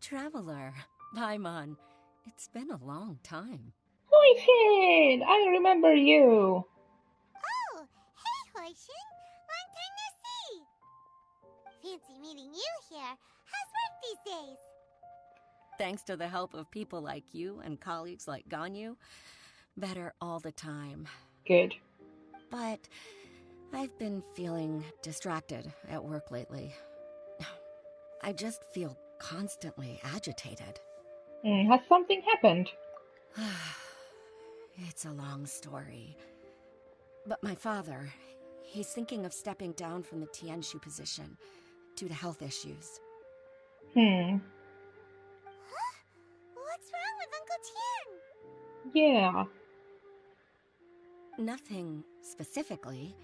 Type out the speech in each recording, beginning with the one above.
traveler. Paimon. It's been a long time. Hoishin! I remember you. Oh, hey, Hoishin. Long time no see. Fancy meeting you here. How's work these days? Thanks to the help of people like you and colleagues like Ganyu, better all the time. Good. But I've been feeling distracted at work lately. I just feel constantly agitated. Has something happened? It's a long story. But my father, he's thinking of stepping down from the Tianshu position due to health issues. Hmm. Huh? What's wrong with Uncle Tian? Yeah. Nothing specifically.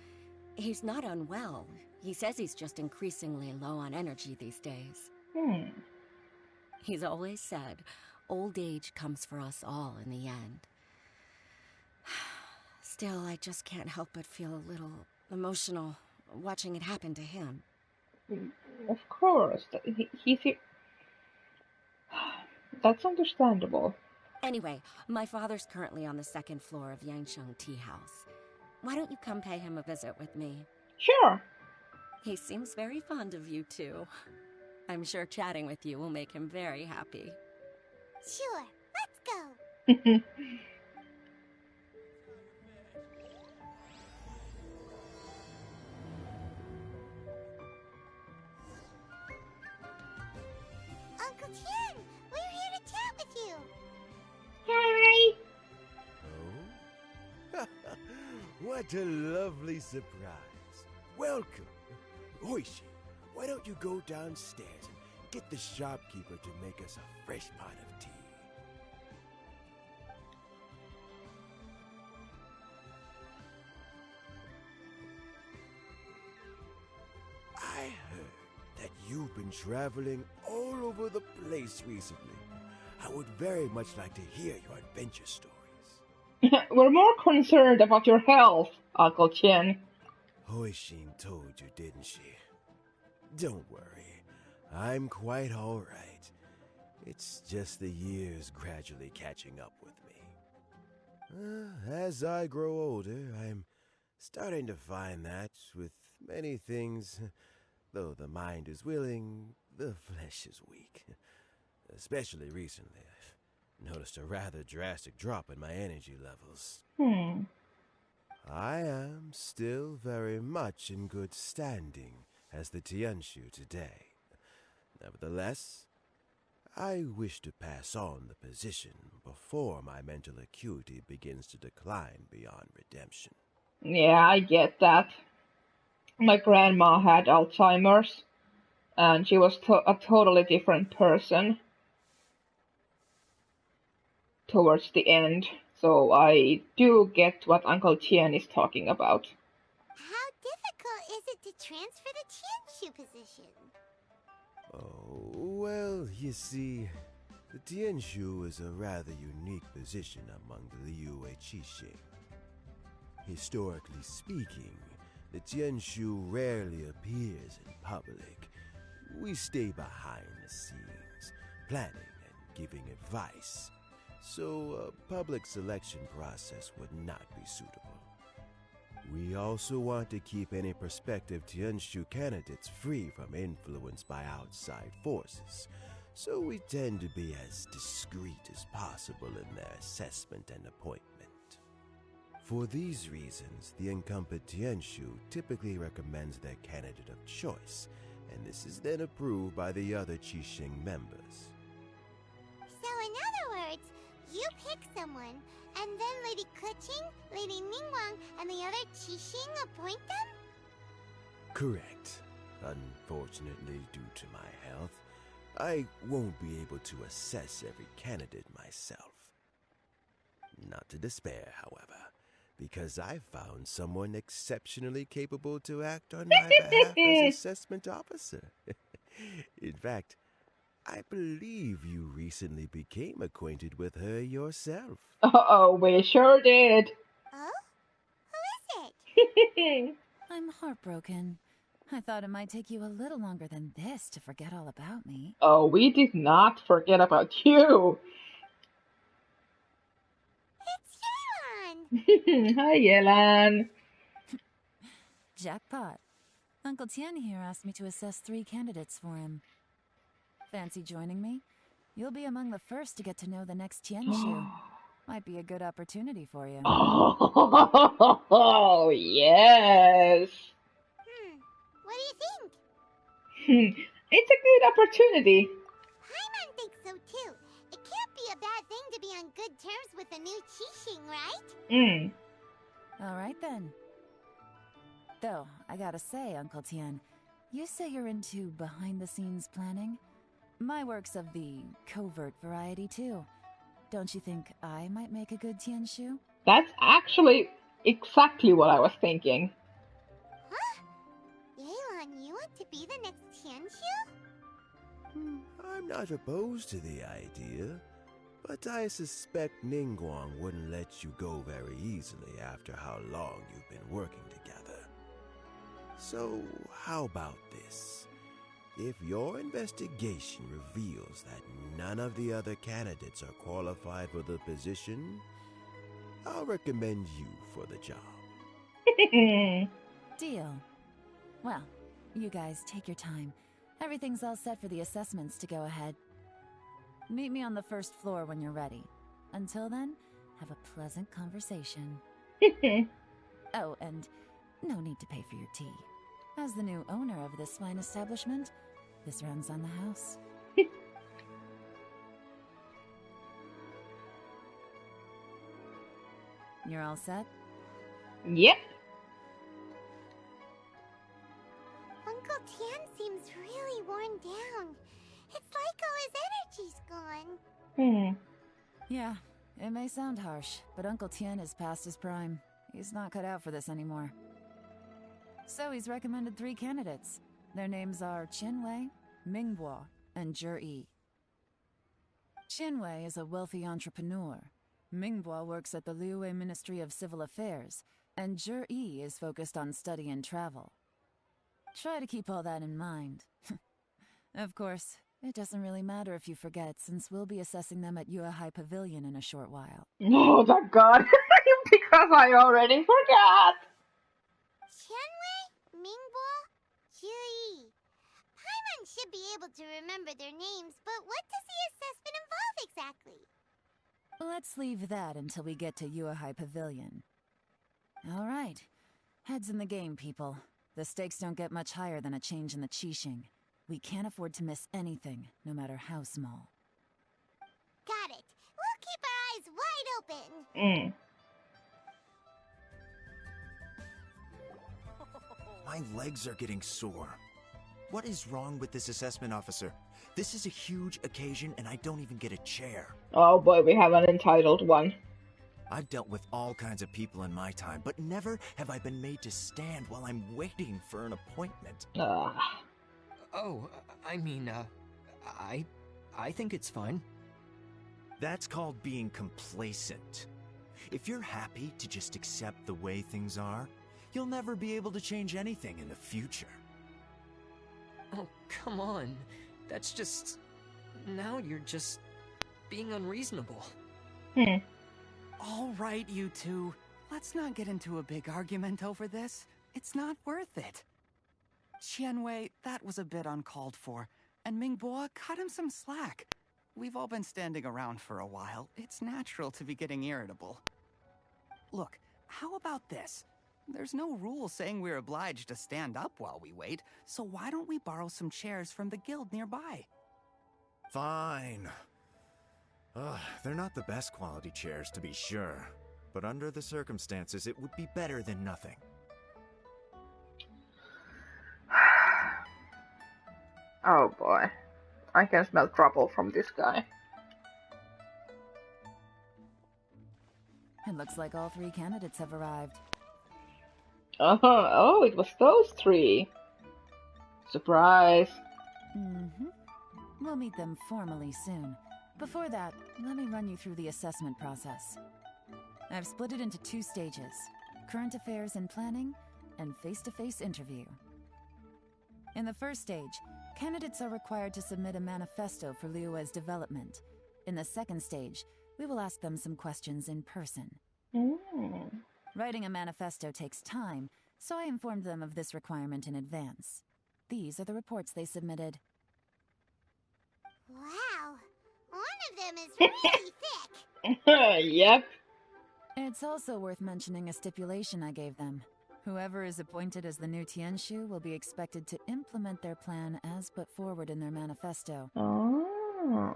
He's not unwell. He says he's just increasingly low on energy these days. He's always said, old age comes for us all in the end. Still, I just can't help but feel a little emotional watching it happen to him. Of course. That's understandable. Anyway, my father's currently on the second floor of Yangsheng Tea House. Why don't you come pay him a visit with me? Sure. He seems very fond of you, too. I'm sure chatting with you will make him very happy. Sure, let's go. Uncle Tian, we're here to chat with you. Hi. Oh? What a lovely surprise. Welcome. Oishi, why don't you go downstairs and get the shopkeeper to make us a fresh pot of tea? I heard that you've been traveling all over the place recently. I would very much like to hear your adventure stories. We're more concerned about your health, Uncle Chen. Hoishin told you, didn't she? Don't worry, I'm quite all right. It's just the years gradually catching up with me. As I grow older, I'm starting to find that with many things, though the mind is willing, the flesh is weak. Especially recently, I've noticed a rather drastic drop in my energy levels. I am still very much in good standing as the Tianshu today. Nevertheless, I wish to pass on the position before my mental acuity begins to decline beyond redemption. Yeah, I get that. My grandma had Alzheimer's, and she was a totally different person towards the end. So I do get what Uncle Tien is talking about. How difficult is it to transfer the Tianshu position? Oh, well, you see, the Tianshu is a rather unique position among the Liyue Qixing. Historically speaking, the Tianshu rarely appears in public. We stay behind the scenes, planning and giving advice, so a public selection process would not be suitable. We also want to keep any prospective Tianshu candidates free from influence by outside forces, so we tend to be as discreet as possible in their assessment and appointment. For these reasons, the incumbent Tianshu typically recommends their candidate of choice, and this is then approved by the other Qixing members. So in other words, you pick someone, and then Lady Keqing, Lady Ningguang, and the other Qixing appoint them? Correct. Unfortunately, due to my health, I won't be able to assess every candidate myself. Not to despair, however, because I found someone exceptionally capable to act on my behalf as assessment officer. In fact, I believe you recently became acquainted with her yourself. Oh, we sure did. Oh? Who is it? I'm heartbroken. I thought it might take you a little longer than this to forget all about me. Oh, we did not forget about you. It's Yelan! Hi, Yelan. Jackpot. Uncle Tien here asked me to assess 3 candidates for him. Fancy joining me? You'll be among the first to get to know the next Tianshu. Might be a good opportunity for you. Oh, yes. What do you think? It's a good opportunity. Paimon thinks so too. It can't be a bad thing to be on good terms with a new Qixing, right? Alright then. Though, I gotta say, Uncle Tien, you say you're into behind-the-scenes planning? My work's of the covert variety too. Don't you think I might make a good Tianshu? That's actually exactly what I was thinking. Huh? Yelan, you want to be the next Tianshu? I'm not opposed to the idea, but I suspect Ningguang wouldn't let you go very easily after how long you've been working together. So, how about this? If your investigation reveals that none of the other candidates are qualified for the position, I'll recommend you for the job. Deal. Well, you guys take your time. Everything's all set for the assessments to go ahead. Meet me on the first floor when you're ready. Until then, have a pleasant conversation. Oh, and no need to pay for your tea. As the new owner of this fine establishment, this runs on the house. You're all set? Yep. Uncle Tien seems really worn down. It's like all his energy's gone. Yeah, it may sound harsh, but Uncle Tien is past his prime. He's not cut out for this anymore. So he's recommended 3 candidates. Their names are Qianwei, Mingbo, and Zhi. Qianwei is a wealthy entrepreneur. Mingbo works at the Liyue Ministry of Civil Affairs, and Zhi is focused on study and travel. Try to keep all that in mind. Of course, it doesn't really matter if you forget, since we'll be assessing them at Yuehai Pavilion in a short while. Oh, thank God. Because I already forgot. Qianwei, Mingbo, Zhi. Paimon should be able to remember their names, but what does the assessment involve exactly? Let's leave that until we get to Yuehai Pavilion. All right. Heads in the game, people. The stakes don't get much higher than a change in the Qixing. We can't afford to miss anything, no matter how small. Got it. We'll keep our eyes wide open. My legs are getting sore. What is wrong with this assessment officer? This is a huge occasion and I don't even get a chair. Oh boy, we have an entitled one. I've dealt with all kinds of people in my time, but never have I been made to stand while I'm waiting for an appointment. Oh, I mean, I think it's fine. That's called being complacent. If you're happy to just accept the way things are, you'll never be able to change anything in the future. Oh, come on. That's just... Now you're just being unreasonable. All right, you two. Let's not get into a big argument over this. It's not worth it. Qianwei, that was a bit uncalled for. And Mingbo, cut him some slack. We've all been standing around for a while. It's natural to be getting irritable. Look, how about this? There's no rule saying we're obliged to stand up while we wait, so why don't we borrow some chairs from the guild nearby? Fine. They're not the best quality chairs, to be sure. But under the circumstances, it would be better than nothing. Oh boy. I can smell trouble from this guy. It looks like all 3 candidates have arrived. Oh, it was those 3. Surprise. We'll meet them formally soon. Before that, let me run you through the assessment process. I've split it into 2 stages: current affairs and planning, and face-to-face interview. In the first stage, candidates are required to submit a manifesto for Liyue's development. In the second stage, we will ask them some questions in person. Writing a manifesto takes time, so I informed them of this requirement in advance. These are the reports they submitted. Wow, one of them is really thick. Yep. It's also worth mentioning a stipulation I gave them. Whoever is appointed as the new Tianshu will be expected to implement their plan as put forward in their manifesto. Oh.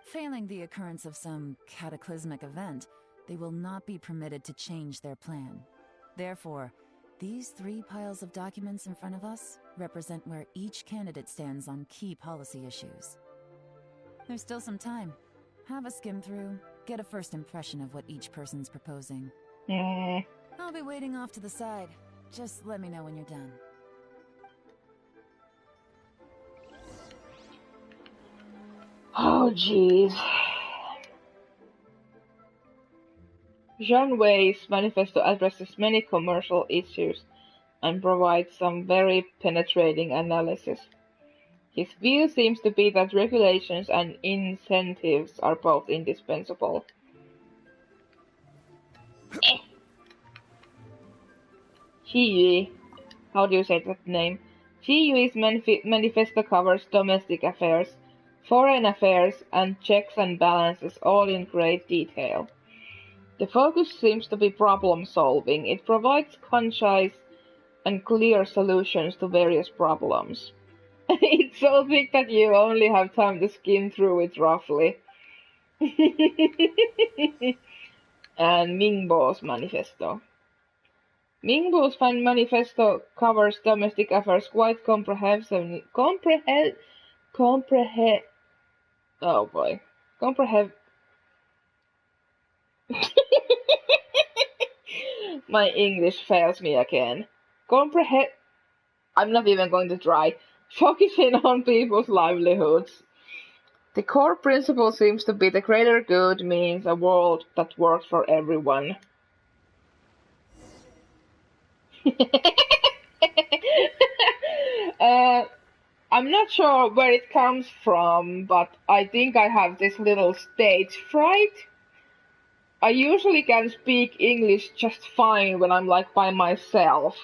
Failing the occurrence of some cataclysmic event, they will not be permitted to change their plan. Therefore, these 3 piles of documents in front of us represent where each candidate stands on key policy issues. There's still some time. Have a skim through, get a first impression of what each person's proposing. I'll be waiting off to the side. Just let me know when you're done. Oh, jeez. Zhang Wei's manifesto addresses many commercial issues and provides some very penetrating analysis. His view seems to be that regulations and incentives are both indispensable. Qiyue, how do you say that name? Qiyue's manifesto covers domestic affairs, foreign affairs, and checks and balances all in great detail. The focus seems to be problem solving. It provides concise and clear solutions to various problems. It's so thick that you only have time to skim through it roughly. And Mingbo's manifesto. Mingbo's manifesto covers domestic affairs quite comprehensively. Oh boy. My English fails me again. I'm not even going to try. Focusing on people's livelihoods. The core principle seems to be the greater good means a world that works for everyone. I'm not sure where it comes from, but I think I have this little stage fright. I usually can speak English just fine when I'm like by myself,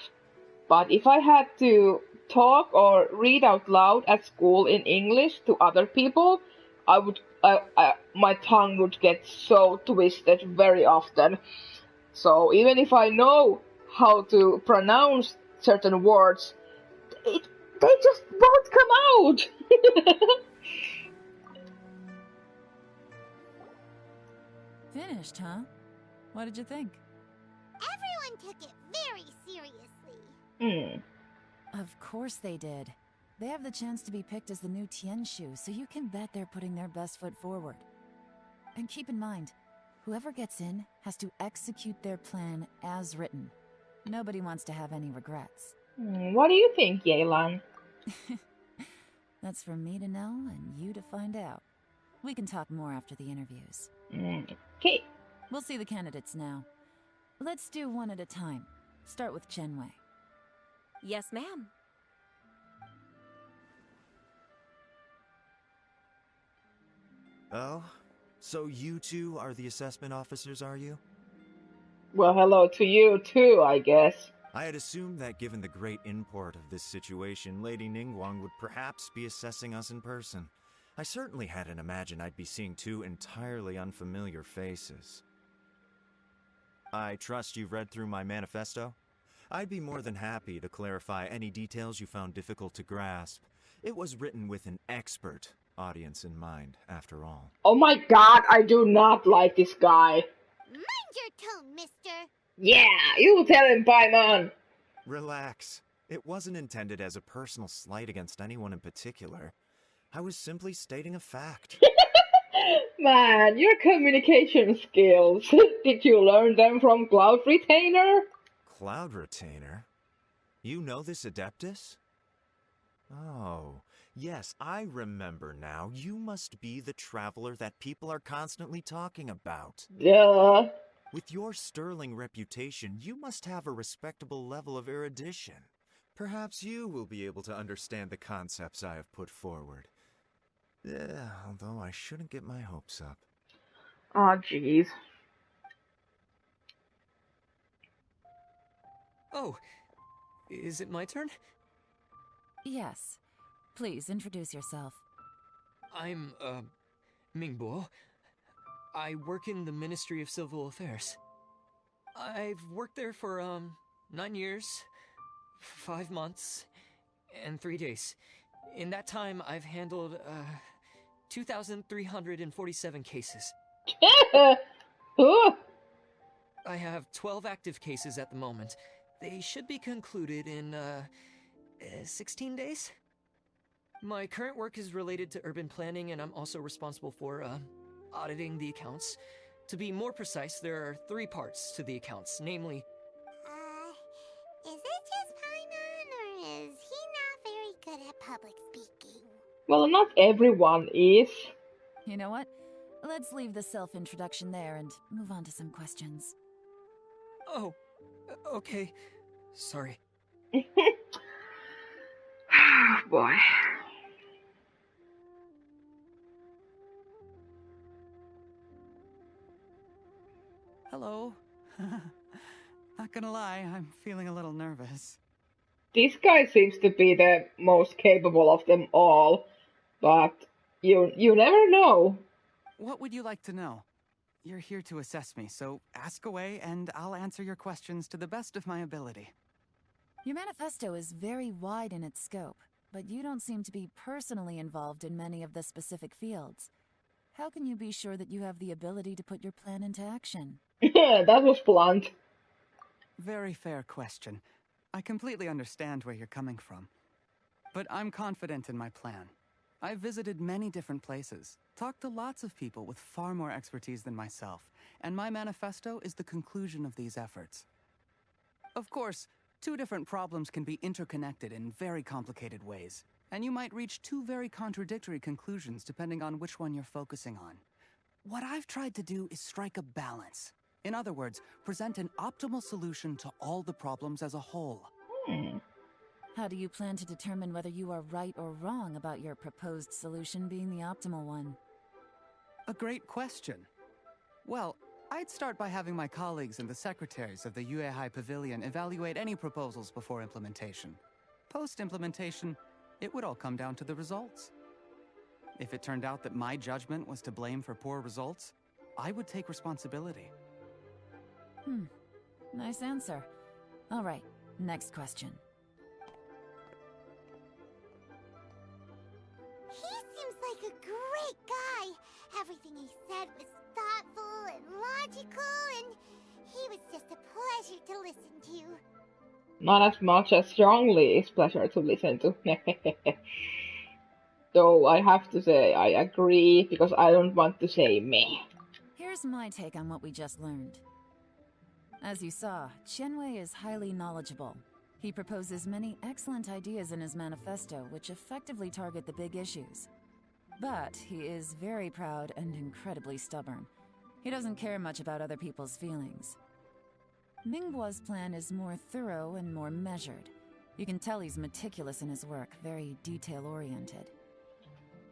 but if I had to talk or read out loud at school in English to other people, my tongue would get so twisted very often. So even if I know how to pronounce certain words, they just won't come out. Finished, huh? What did you think? Everyone took it very seriously. Of course they did. They have the chance to be picked as the new Tianshu, so you can bet they're putting their best foot forward. And keep in mind, whoever gets in has to execute their plan as written. Nobody wants to have any regrets. What do you think, Yelan? That's for me to know and you to find out. We can talk more after the interviews. Okay. We'll see the candidates now. Let's do one at a time. Start with Chenwei. Yes, ma'am. Oh? So you two are the assessment officers, are you? Well, hello to you too, I guess. I had assumed that given the great import of this situation, Lady Ningguang would perhaps be assessing us in person. I certainly hadn't imagined I'd be seeing 2 entirely unfamiliar faces. I trust you've read through my manifesto? I'd be more than happy to clarify any details you found difficult to grasp. It was written with an expert audience in mind, after all. Oh my god, I do not like this guy. Mind your tone, mister. Yeah, you tell him, Paimon. Relax. It wasn't intended as a personal slight against anyone in particular. I was simply stating a fact. Man, your communication skills. Did you learn them from Cloud Retainer? Cloud Retainer? You know this Adeptus? Oh, yes, I remember now. You must be the traveler that people are constantly talking about. Duh. With your sterling reputation, you must have a respectable level of erudition. Perhaps you will be able to understand the concepts I have put forward. Although I shouldn't get my hopes up. Ah, jeez. Oh, is it my turn? Yes. Please introduce yourself. I'm, Mingbo. I work in the Ministry of Civil Affairs. I've worked there for, 9 years, 5 months, and 3 days. In that time, I've handled, 2,347 cases. I have 12 active cases at the moment. They should be concluded in, 16 days? My current work is related to urban planning, and I'm also responsible for, auditing the accounts. To be more precise, there are 3 parts to the accounts, namely... Is it just Paimon, or is he not very good at public speaking? Well, not everyone is. You know what? Let's leave the self-introduction there and move on to some questions. Oh, okay. Sorry. Boy. Hello. Not gonna lie, I'm feeling a little nervous. This guy seems to be the most capable of them all, but you never know. What would you like to know? You're here to assess me, so ask away and I'll answer your questions to the best of my ability. Your manifesto is very wide in its scope, but you don't seem to be personally involved in many of the specific fields. How can you be sure that you have the ability to put your plan into action? That was blunt. Very fair question. I completely understand where you're coming from. But I'm confident in my plan. I've visited many different places, talked to lots of people with far more expertise than myself, and my manifesto is the conclusion of these efforts. Of course, 2 different problems can be interconnected in very complicated ways, and you might reach 2 very contradictory conclusions depending on which one you're focusing on. What I've tried to do is strike a balance. In other words, present an optimal solution to all the problems as a whole. How do you plan to determine whether you are right or wrong about your proposed solution being the optimal one? A great question. Well, I'd start by having my colleagues and the secretaries of the Yuehai Pavilion evaluate any proposals before implementation. Post-implementation, it would all come down to the results. If it turned out that my judgment was to blame for poor results, I would take responsibility. Nice answer. All right, next question. He seems like a great guy. Everything he said was thoughtful and logical, and he was just a pleasure to listen to. Not as much as strongly is pleasure to listen to. Though I have to say I agree, because I don't want to say meh. Here's my take on what we just learned. As you saw, Qianwei is highly knowledgeable. He proposes many excellent ideas in his manifesto which effectively target the big issues. But he is very proud and incredibly stubborn. He doesn't care much about other people's feelings. Mingbo's plan is more thorough and more measured. You can tell he's meticulous in his work, very detail-oriented.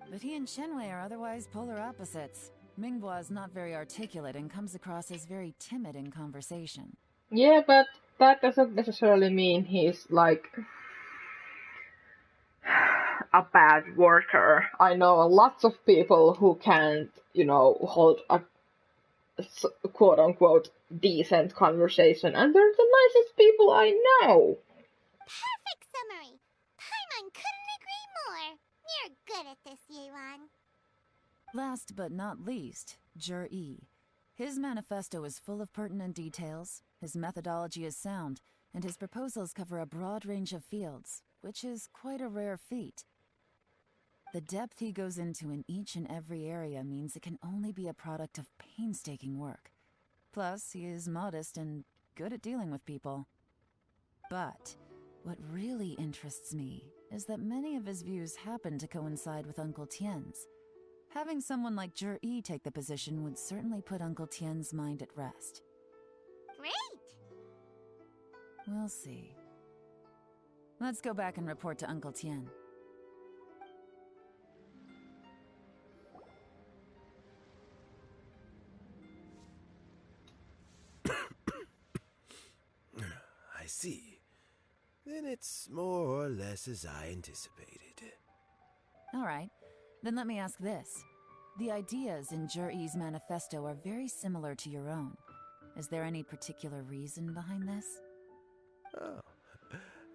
But he and Qianwei are otherwise polar opposites. Mingbo is not very articulate and comes across as very timid in conversation. Yeah, but that doesn't necessarily mean he's like a bad worker. I know lots of people who can't, hold a quote-unquote decent conversation, and they're the nicest people I know. Perfect summary. Paimon couldn't agree more. You're good at this, Yelan. Last but not least, Jur-E. His manifesto is full of pertinent details, his methodology is sound, and his proposals cover a broad range of fields, which is quite a rare feat. The depth he goes into in each and every area means it can only be a product of painstaking work. Plus, he is modest and good at dealing with people. But what really interests me is that many of his views happen to coincide with Uncle Tien's. Having someone like Jur-E take the position would certainly put Uncle Tien's mind at rest. Great! We'll see. Let's go back and report to Uncle Tien. I see. Then it's more or less as I anticipated. All right. Then let me ask this. The ideas in Jur-E's manifesto are very similar to your own. Is there any particular reason behind this? Oh,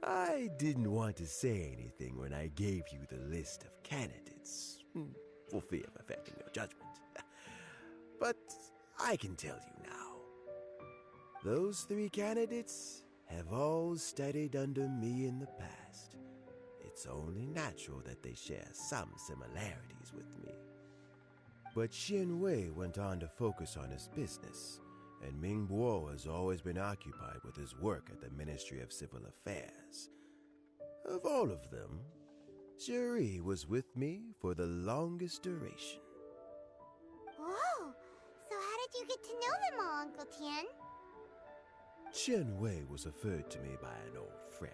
I didn't want to say anything when I gave you the list of candidates, for fear of affecting your judgment. But I can tell you now. Those 3 candidates have all studied under me in the past. It's only natural that they share some similarities with me. But Xin Wei went on to focus on his business, and Ming Guo has always been occupied with his work at the Ministry of Civil Affairs. Of all of them, Juri was with me for the longest duration. Whoa! So how did you get to know them all, Uncle Tien? Chen Wei was referred to me by an old friend.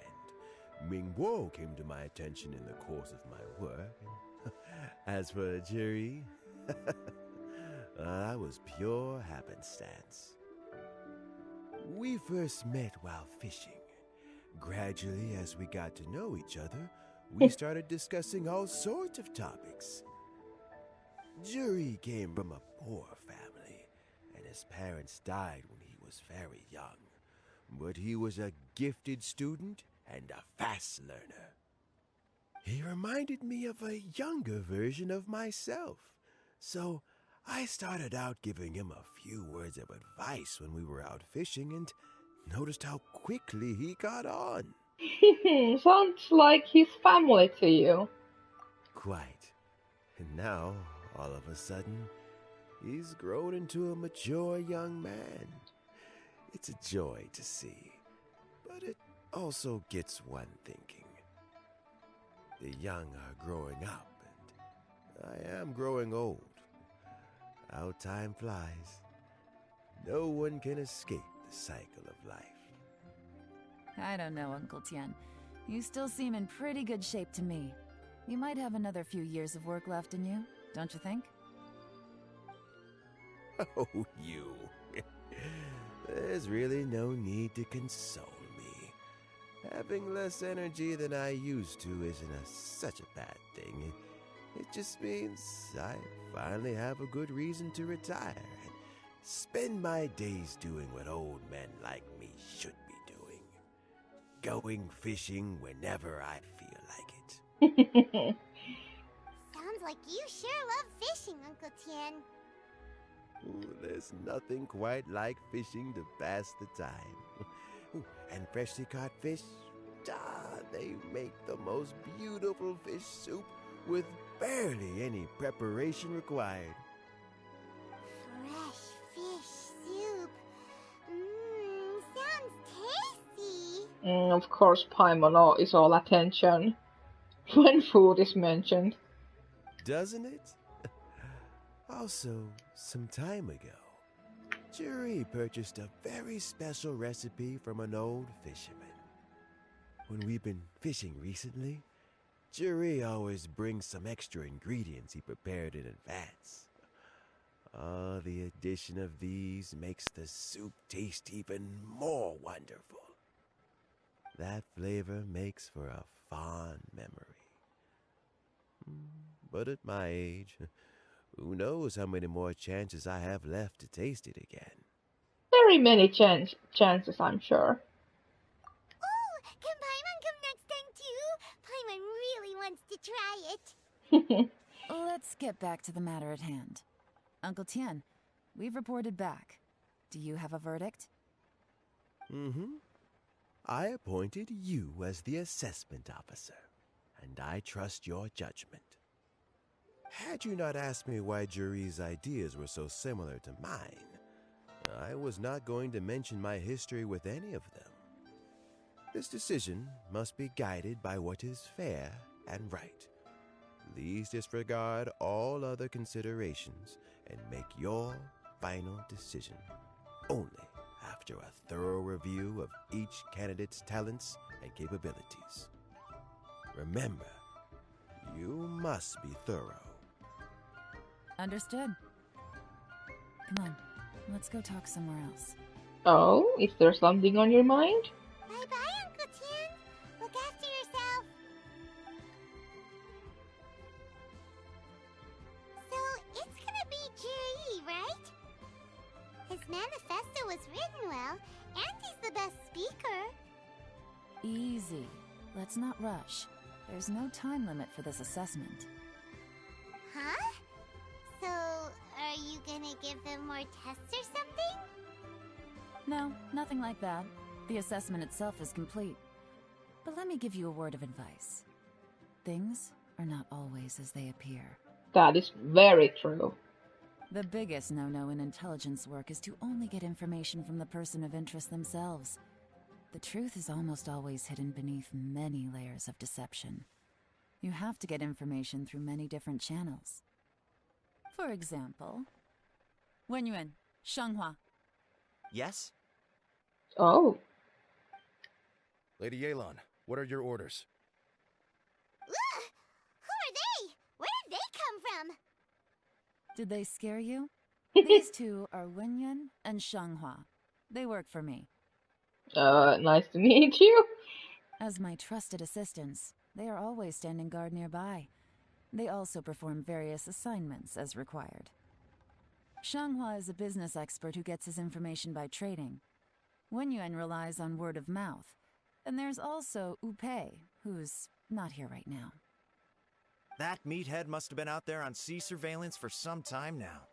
Ming Guo came to my attention in the course of my work. As for Juri, that was pure happenstance. We first met while fishing. Gradually, as we got to know each other, we started discussing all sorts of topics. Juri came from a poor family, and his parents died when he was very young. But he was a gifted student and a fast learner. He reminded me of a younger version of myself, so I started out giving him a few words of advice when we were out fishing and noticed how quickly he got on. Sounds like his family to you. Quite. And now, all of a sudden, he's grown into a mature young man. It's a joy to see, but it also gets one thinking. The young are growing up, and I am growing old. How time flies. No one can escape the cycle of life. I don't know, Uncle Tien. You still seem in pretty good shape to me. You might have another few years of work left in you, don't you think? Oh, you. There's really no need to console me. Having less energy than I used to isn't such a bad thing. It just means I finally have a good reason to retire and spend my days doing what old men like me should be doing. Going fishing whenever I feel like it. Sounds like you sure love fishing, Uncle Tien. Ooh, there's nothing quite like fishing to pass the time. Ooh, and freshly caught fish, they make the most beautiful fish soup with barely any preparation required. Fresh fish soup. Sounds tasty. Of course, Paimon is all attention when food is mentioned. Doesn't it? Also, some time ago, Juri purchased a very special recipe from an old fisherman. When we've been fishing recently, Juri always brings some extra ingredients he prepared in advance. The addition of these makes the soup taste even more wonderful. That flavor makes for a fond memory. But at my age, who knows how many more chances I have left to taste it again. Very many chances, I'm sure. Oh, can Paimon come next time too? Paimon really wants to try it. Let's get back to the matter at hand. Uncle Tien, we've reported back. Do you have a verdict? I appointed you as the assessment officer, and I trust your judgment. Had you not asked me why Juri's ideas were so similar to mine, I was not going to mention my history with any of them. This decision must be guided by what is fair and right. Please disregard all other considerations and make your final decision only after a thorough review of each candidate's talents and capabilities. Remember, you must be thorough. Understood. Come on, let's go talk somewhere else. Oh, is there something on your mind? Bye-bye, Uncle Tian. Look after yourself. So, it's gonna be Jiri, right? His manifesto was written well, and he's the best speaker. Easy. Let's not rush. There's no time limit for this assessment. Huh? So, are you gonna give them more tests or something? No, nothing like that. The assessment itself is complete. But let me give you a word of advice. Things are not always as they appear. That is very true. The biggest no-no in intelligence work is to only get information from the person of interest themselves. The truth is almost always hidden beneath many layers of deception. You have to get information through many different channels. For example, Wenyuan, Shanghua. Yes? Oh. Lady Yelan, what are your orders? Ugh! Who are they? Where did they come from? Did they scare you? These two are Wenyuan and Shanghua. They work for me. Nice to meet you. As my trusted assistants, they are always standing guard nearby. They also perform various assignments as required. Shanghua is a business expert who gets his information by trading. Wenyuan relies on word of mouth. And there's also Upei, who's not here right now. That meathead must have been out there on sea surveillance for some time now.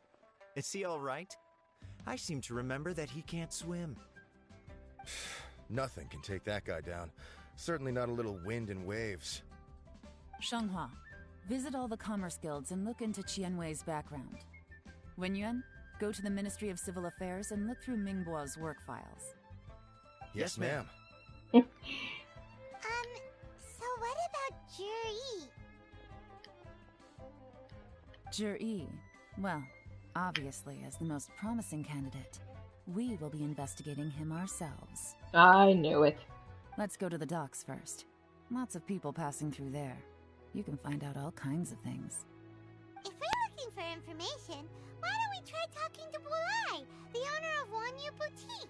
Is he all right? I seem to remember that he can't swim. Nothing can take that guy down. Certainly not a little wind and waves. Shanghua, visit all the commerce guilds and look into Qianwei's background. Wenyuan, go to the Ministry of Civil Affairs and look through Mingbo's work files. Yes, ma'am. So what about Jiri? Jiri, well, obviously as the most promising candidate, we will be investigating him ourselves. I knew it. Let's go to the docks first. Lots of people passing through there. You can find out all kinds of things. If we're looking for information, why don't we try talking to Bulai, the owner of Wanyu Boutique?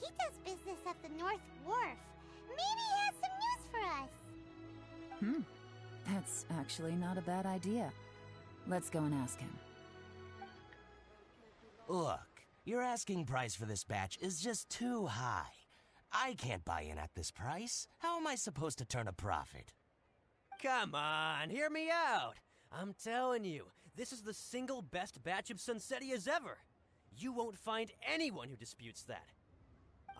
He does business at the North Wharf. Maybe he has some news for us. That's actually not a bad idea. Let's go and ask him. Look, your asking price for this batch is just too high. I can't buy in at this price. How am I supposed to turn a profit? Come on, hear me out. I'm telling you, this is the single best batch of Sunsetias ever. You won't find anyone who disputes that.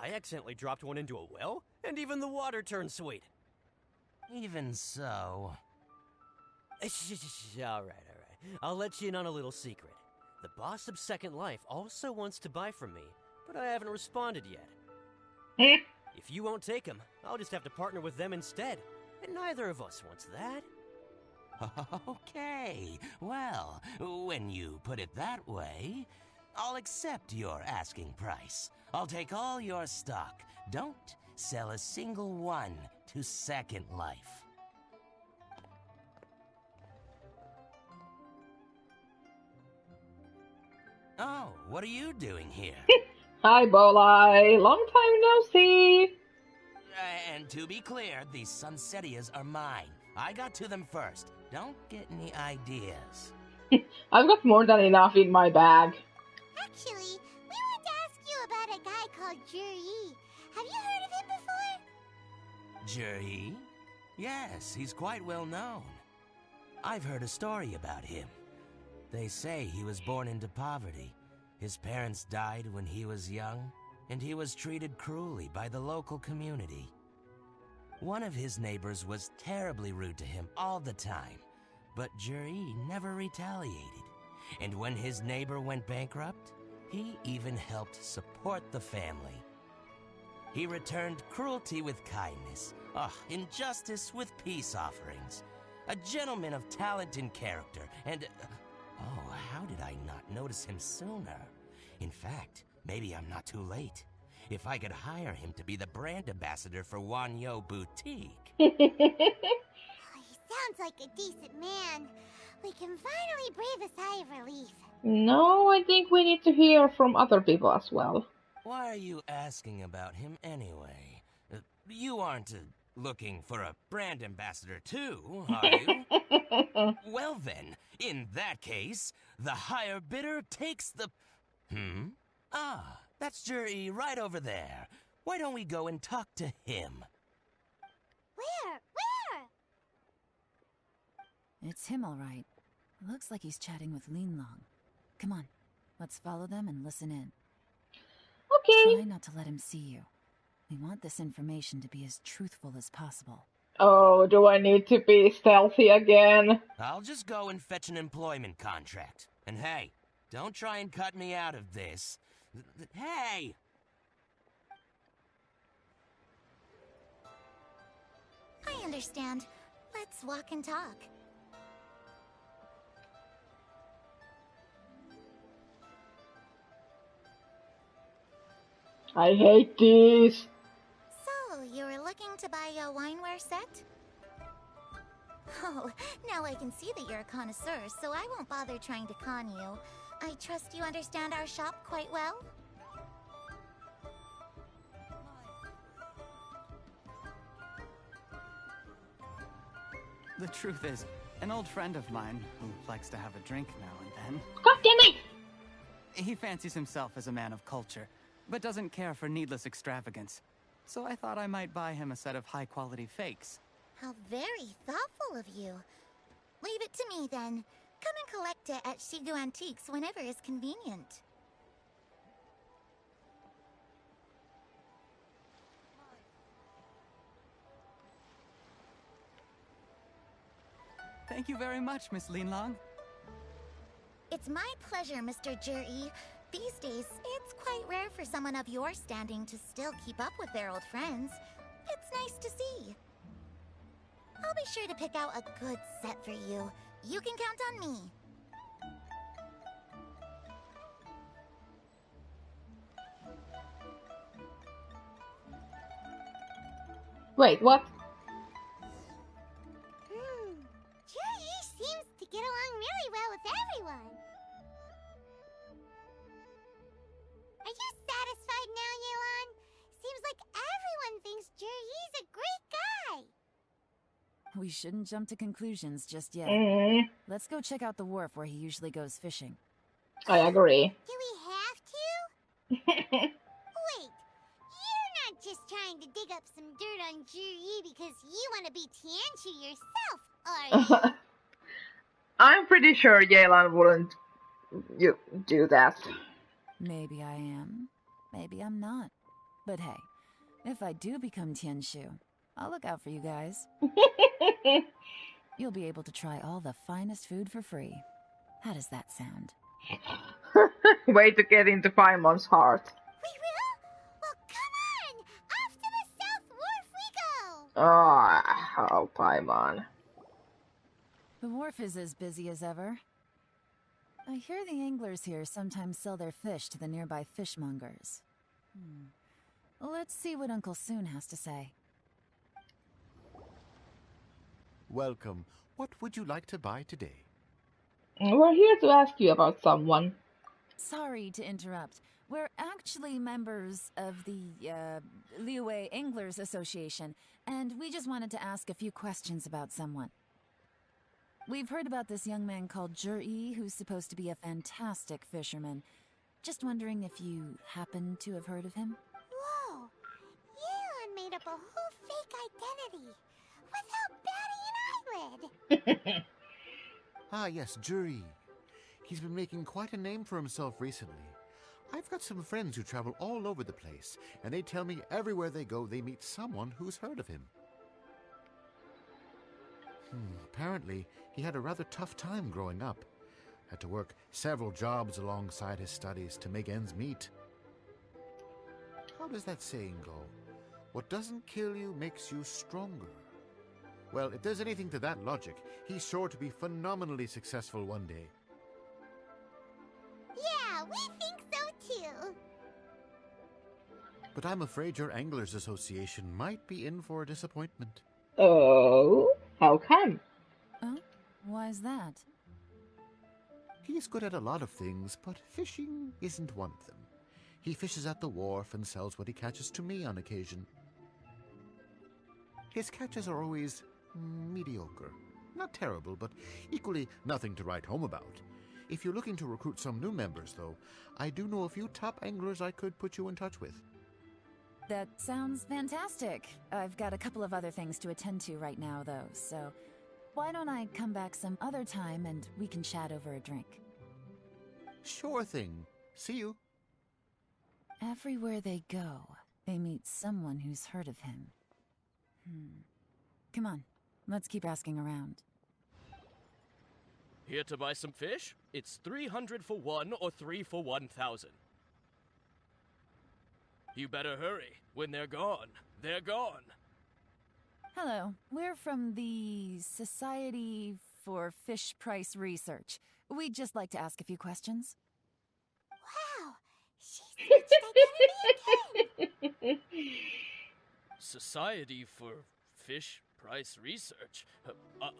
I accidentally dropped one into a well, and even the water turned sweet. Even so... All right. I'll let you in on a little secret. The boss of Second Life also wants to buy from me, but I haven't responded yet. If you won't take him, I'll just have to partner with them instead, and neither of us wants that. Okay, well, when you put it that way, I'll accept your asking price. I'll take all your stock. Don't sell a single one to Second Life. Oh, what are you doing here? Hi, Bolai. Long time no see. And to be clear, these Sunsetias are mine. I got to them first. Don't get any ideas. I've got more than enough in my bag. Actually, we wanted to ask you about a guy called Jiri. Have you heard of him before? Jiri? Yes, he's quite well known. I've heard a story about him. They say he was born into poverty. His parents died when he was young, and he was treated cruelly by the local community. One of his neighbors was terribly rude to him all the time, but Jiri never retaliated. And when his neighbor went bankrupt, he even helped support the family. He returned cruelty with kindness, injustice with peace offerings. A gentleman of talent and character, and... how did I not notice him sooner? In fact, maybe I'm not too late. if I could hire him to be the brand ambassador for Wanyo Boutique. Oh, he sounds like a decent man. We can finally breathe a sigh of relief. No, I think we need to hear from other people as well. Why are you asking about him anyway? You aren't looking for a brand ambassador too, are you? Well then, in that case, the higher bidder takes the... Ah, that's Juri right over there. Why don't we go and talk to him? Where? It's him, all right. Looks like he's chatting with Yelan. Come on, let's follow them and listen in. Okay. Try not to let him see you. We want this information to be as truthful as possible. Oh, do I need to be stealthy again? I'll just go and fetch an employment contract. And hey, don't try and cut me out of this. Hey! I understand. Let's walk and talk. I hate this. So, you were looking to buy a wineware set? Oh, now I can see that you're a connoisseur, so I won't bother trying to con you. I trust you understand our shop quite well? The truth is, an old friend of mine, who likes to have a drink now and then... God damn it! He fancies himself as a man of culture, but doesn't care for needless extravagance. So I thought I might buy him a set of high-quality fakes. How very thoughtful of you. Leave it to me, then. Come and collect it at Shigu Antiques whenever is convenient. Thank you very much, Miss Yelan. It's my pleasure, Mr. Juri. These days, it's quite rare for someone of your standing to still keep up with their old friends. It's nice to see. I'll be sure to pick out a good set for you. You can count on me. Wait, what? Juri seems to get along really well with everyone. Are you satisfied now, Yelan? Seems like everyone thinks Juri's a great guy. We shouldn't jump to conclusions just yet. Let's go check out the wharf where he usually goes fishing. I agree. Do we have to? Wait, you're not just trying to dig up some dirt on Juri because you want to be Tianchu yourself, are you? I'm pretty sure Yelan wouldn't do that. Maybe I am. Maybe I'm not. But hey, if I do become Tianshu, I'll look out for you guys. You'll be able to try all the finest food for free. How does that sound? Way to get into Paimon's heart. We will? Well, come on! Off to the South Wharf we go! Oh, Paimon. The wharf is as busy as ever. I hear the anglers here sometimes sell their fish to the nearby fishmongers. Let's see what Uncle Soon has to say. Welcome. What would you like to buy today? We're here to ask you about someone. Sorry to interrupt. We're actually members of the Liyue Anglers Association, and we just wanted to ask a few questions about someone. We've heard about this young man called Juri, who's supposed to be a fantastic fisherman. Just wondering if you happen to have heard of him? Whoa! Yelan made up a whole fake identity without batting an eyelid! Ah, yes, Juri. He's been making quite a name for himself recently. I've got some friends who travel all over the place, and they tell me everywhere they go they meet someone who's heard of him. Apparently, he had a rather tough time growing up. Had to work several jobs alongside his studies to make ends meet. How does that saying go? What doesn't kill you makes you stronger. Well, if there's anything to that logic, he's sure to be phenomenally successful one day. Yeah, we think so too. but I'm afraid your Anglers Association might be in for a disappointment. Oh, how come? Oh, why's that? He's good at a lot of things, but fishing isn't one of them. He fishes at the wharf and sells what he catches to me on occasion. His catches are always mediocre. Not terrible, but equally nothing to write home about. If you're looking to recruit some new members, though, I do know a few top anglers I could put you in touch with. That sounds fantastic. I've got a couple of other things to attend to right now, though, so why don't I come back some other time and we can chat over a drink? Sure thing. See you. Everywhere they go, they meet someone who's heard of him. Come on, let's keep asking around. Here to buy some fish? It's 300 for one or 3 for 1,000. You better hurry. When they're gone, they're gone. Hello, we're from the Society for Fish Price Research. We'd just like to ask a few questions. Wow, she's switched identity again. Society for Fish Price Research?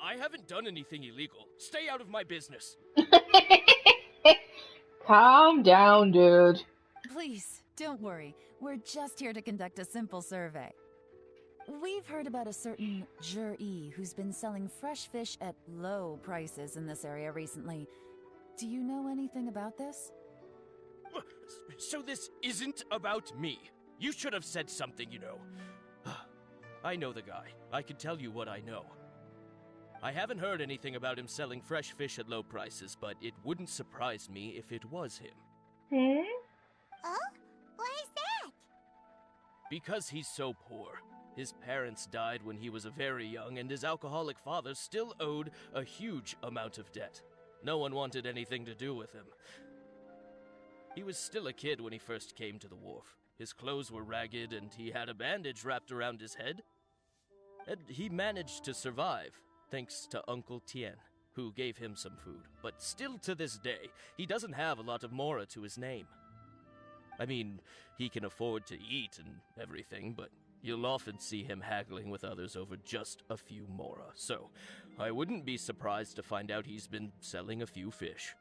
I haven't done anything illegal. Stay out of my business. Calm down, dude. Please, don't worry. We're just here to conduct a simple survey. We've heard about a certain Jur-E who's been selling fresh fish at low prices in this area recently. Do you know anything about this? So this isn't about me. You should have said something, you know. I know the guy. I can tell you what I know. I haven't heard anything about him selling fresh fish at low prices, but it wouldn't surprise me if it was him. Oh? Why is that? Because he's so poor. His parents died when he was very young, and his alcoholic father still owed a huge amount of debt. No one wanted anything to do with him. He was still a kid when he first came to the wharf. His clothes were ragged, and he had a bandage wrapped around his head. And he managed to survive, thanks to Uncle Tien, who gave him some food. But still to this day, he doesn't have a lot of mora to his name. I mean, he can afford to eat and everything, but you'll often see him haggling with others over just a few mora. So, I wouldn't be surprised to find out he's been selling a few fish.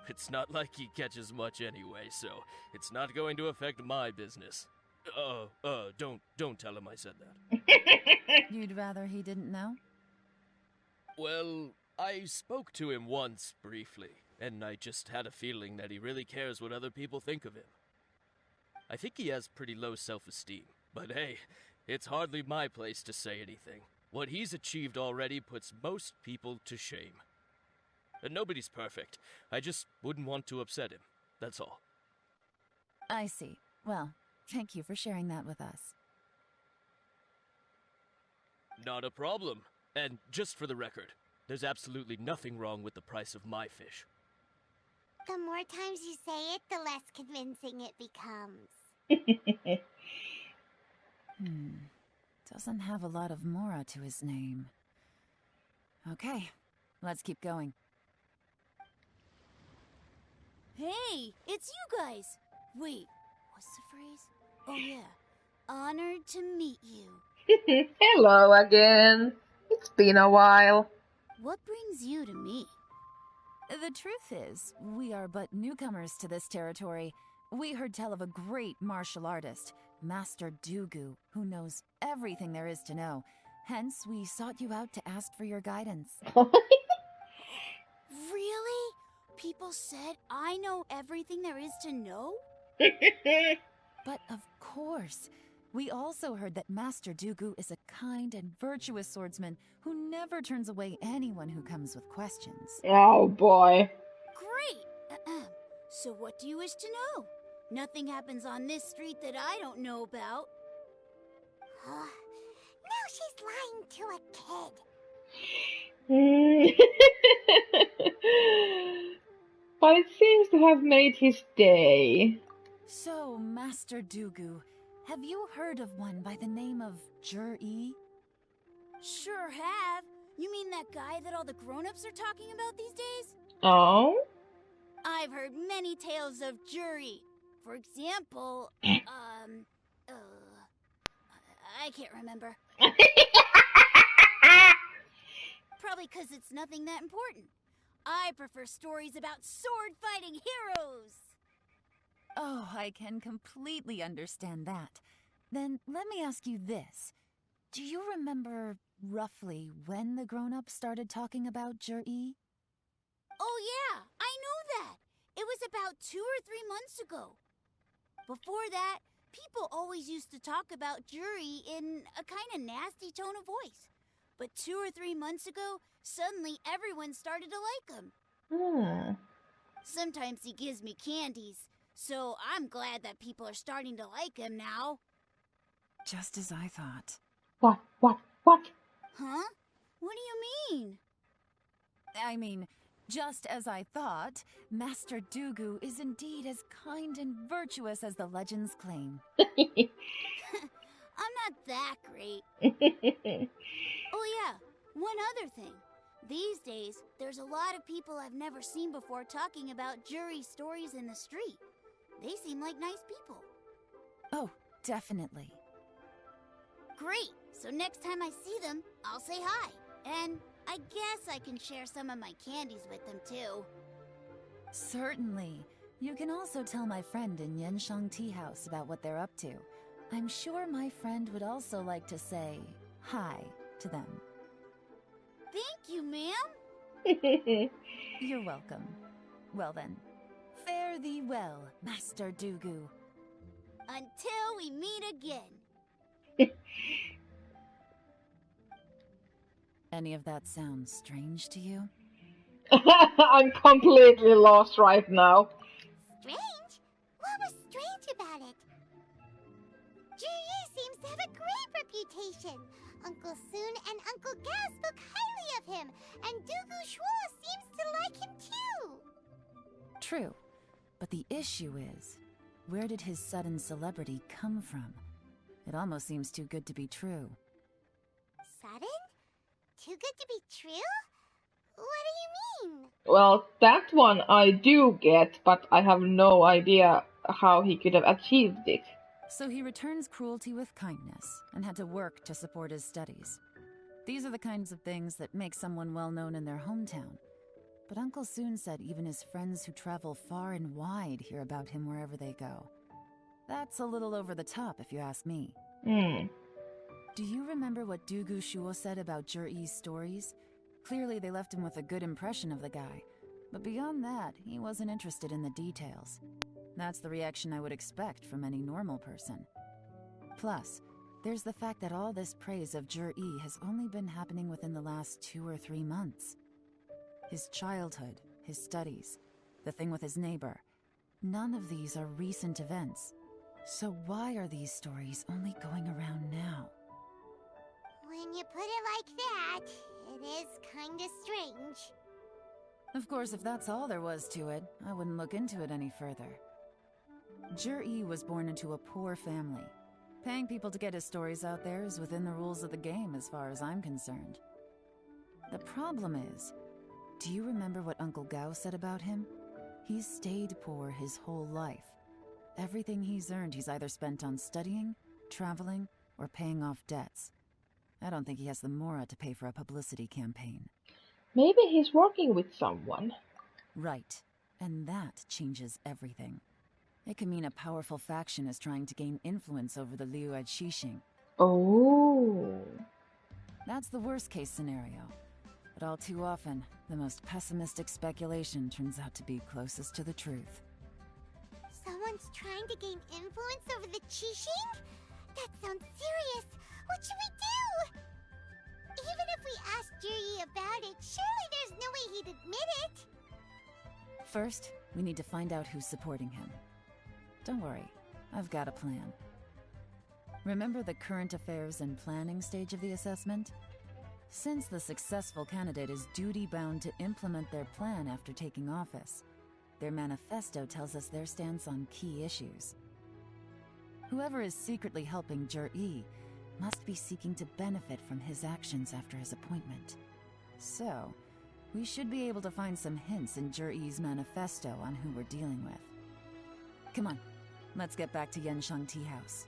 It's not like he catches much anyway, so it's not going to affect my business. Don't tell him I said that. You'd rather he didn't know? Well, I spoke to him once, briefly, and I just had a feeling that he really cares what other people think of him. I think he has pretty low self-esteem, but hey, it's hardly my place to say anything. What he's achieved already puts most people to shame. And nobody's perfect. I just wouldn't want to upset him, that's all. I see. Well, thank you for sharing that with us. Not a problem. And just for the record, there's absolutely nothing wrong with the price of my fish. The more times you say it, the less convincing it becomes. Doesn't have a lot of mora to his name. Okay, let's keep going. Hey, it's you guys! Wait, what's the phrase? Oh yeah, honored to meet you. Hello again. It's been a while. What brings you to me? The truth is, we are but newcomers to this territory. We heard tell of a great martial artist, Master Dugu, who knows everything there is to know. Hence, we sought you out to ask for your guidance. Really? People said I know everything there is to know? But of course. We also heard that Master Dugu is a kind and virtuous swordsman who never turns away anyone who comes with questions. Oh boy. Great! So what do you wish to know? Nothing happens on this street that I don't know about. Now she's lying to a kid. But it seems to have made his day. So, Master Dugu, have you heard of one by the name of Jur-E? Sure have. You mean that guy that all the grown-ups are talking about these days? Oh? I've heard many tales of Jur-E. For example, I can't remember. Probably because it's nothing that important. I prefer stories about sword-fighting heroes! Oh, I can completely understand that. Then let me ask you this. Do you remember roughly when the grown-ups started talking about Jur-E? Oh yeah, I know that! It was about 2 or 3 months ago. Before that, people always used to talk about Jur-E in a kind of nasty tone of voice. But 2 or 3 months ago, suddenly everyone started to like him. Sometimes he gives me candies, so I'm glad that people are starting to like him now. Just as I thought. What? Huh? What do you mean? I mean, just as I thought, Master Dugu is indeed as kind and virtuous as the legends claim. I'm not that great. Oh yeah, one other thing. These days, there's a lot of people I've never seen before talking about Jur-E stories in the street. They seem like nice people. Oh, definitely. Great! So next time I see them, I'll say hi. And I guess I can share some of my candies with them too. Certainly. You can also tell my friend in Yenshang Tea House about what they're up to. I'm sure my friend would also like to say hi to them. Thank you, ma'am. You're welcome. Well then, fare thee well, Master Dugu. Until we meet again. Any of that sound strange to you? I'm completely lost right now. Strange? What was strange about it? Jur-E seems to have a great reputation. Uncle Soon and Uncle Gao spoke highly of him, and Dugu Shuo seems to like him too. True, but the issue is, where did his sudden celebrity come from? It almost seems too good to be true. Sudden? Too good to be true? What do you mean? Well, that one I do get, but I have no idea how he could have achieved it. So he returns cruelty with kindness, and had to work to support his studies. These are the kinds of things that make someone well known in their hometown. But Uncle Soon said even his friends who travel far and wide hear about him wherever they go. That's a little over the top, if you ask me. Do you remember what Dugu Shuo said about Jur-E's stories? Clearly they left him with a good impression of the guy. But beyond that, he wasn't interested in the details. That's the reaction I would expect from any normal person. Plus, there's the fact that all this praise of Jur-E has only been happening within the last 2 or 3 months. His childhood, his studies, the thing with his neighbor. None of these are recent events. So why are these stories only going around now? When you put it like that, it is kinda strange. Of course, if that's all there was to it, I wouldn't look into it any further. Jur-E was born into a poor family. Paying people to get his stories out there is within the rules of the game as far as I'm concerned. The problem is, do you remember what Uncle Gao said about him? He's stayed poor his whole life. Everything he's earned he's either spent on studying, traveling, or paying off debts. I don't think he has the mora to pay for a publicity campaign. Maybe he's working with someone. Right. And that changes everything. It can mean a powerful faction is trying to gain influence over the Liu at Xixing. Oh. That's the worst-case scenario. But all too often, the most pessimistic speculation turns out to be closest to the truth. Someone's trying to gain influence over the Qixing? That sounds serious. What should we do? Even if we asked Jur-E about it, surely there's no way he'd admit it. First, we need to find out who's supporting him. Don't worry, I've got a plan. Remember the current affairs and planning stage of the assessment? Since the successful candidate is duty-bound to implement their plan after taking office, their manifesto tells us their stance on key issues. Whoever is secretly helping Jur-E must be seeking to benefit from his actions after his appointment. So, we should be able to find some hints in Jur-E's manifesto on who we're dealing with. Come on, Let's get back to Yenshang Tea House.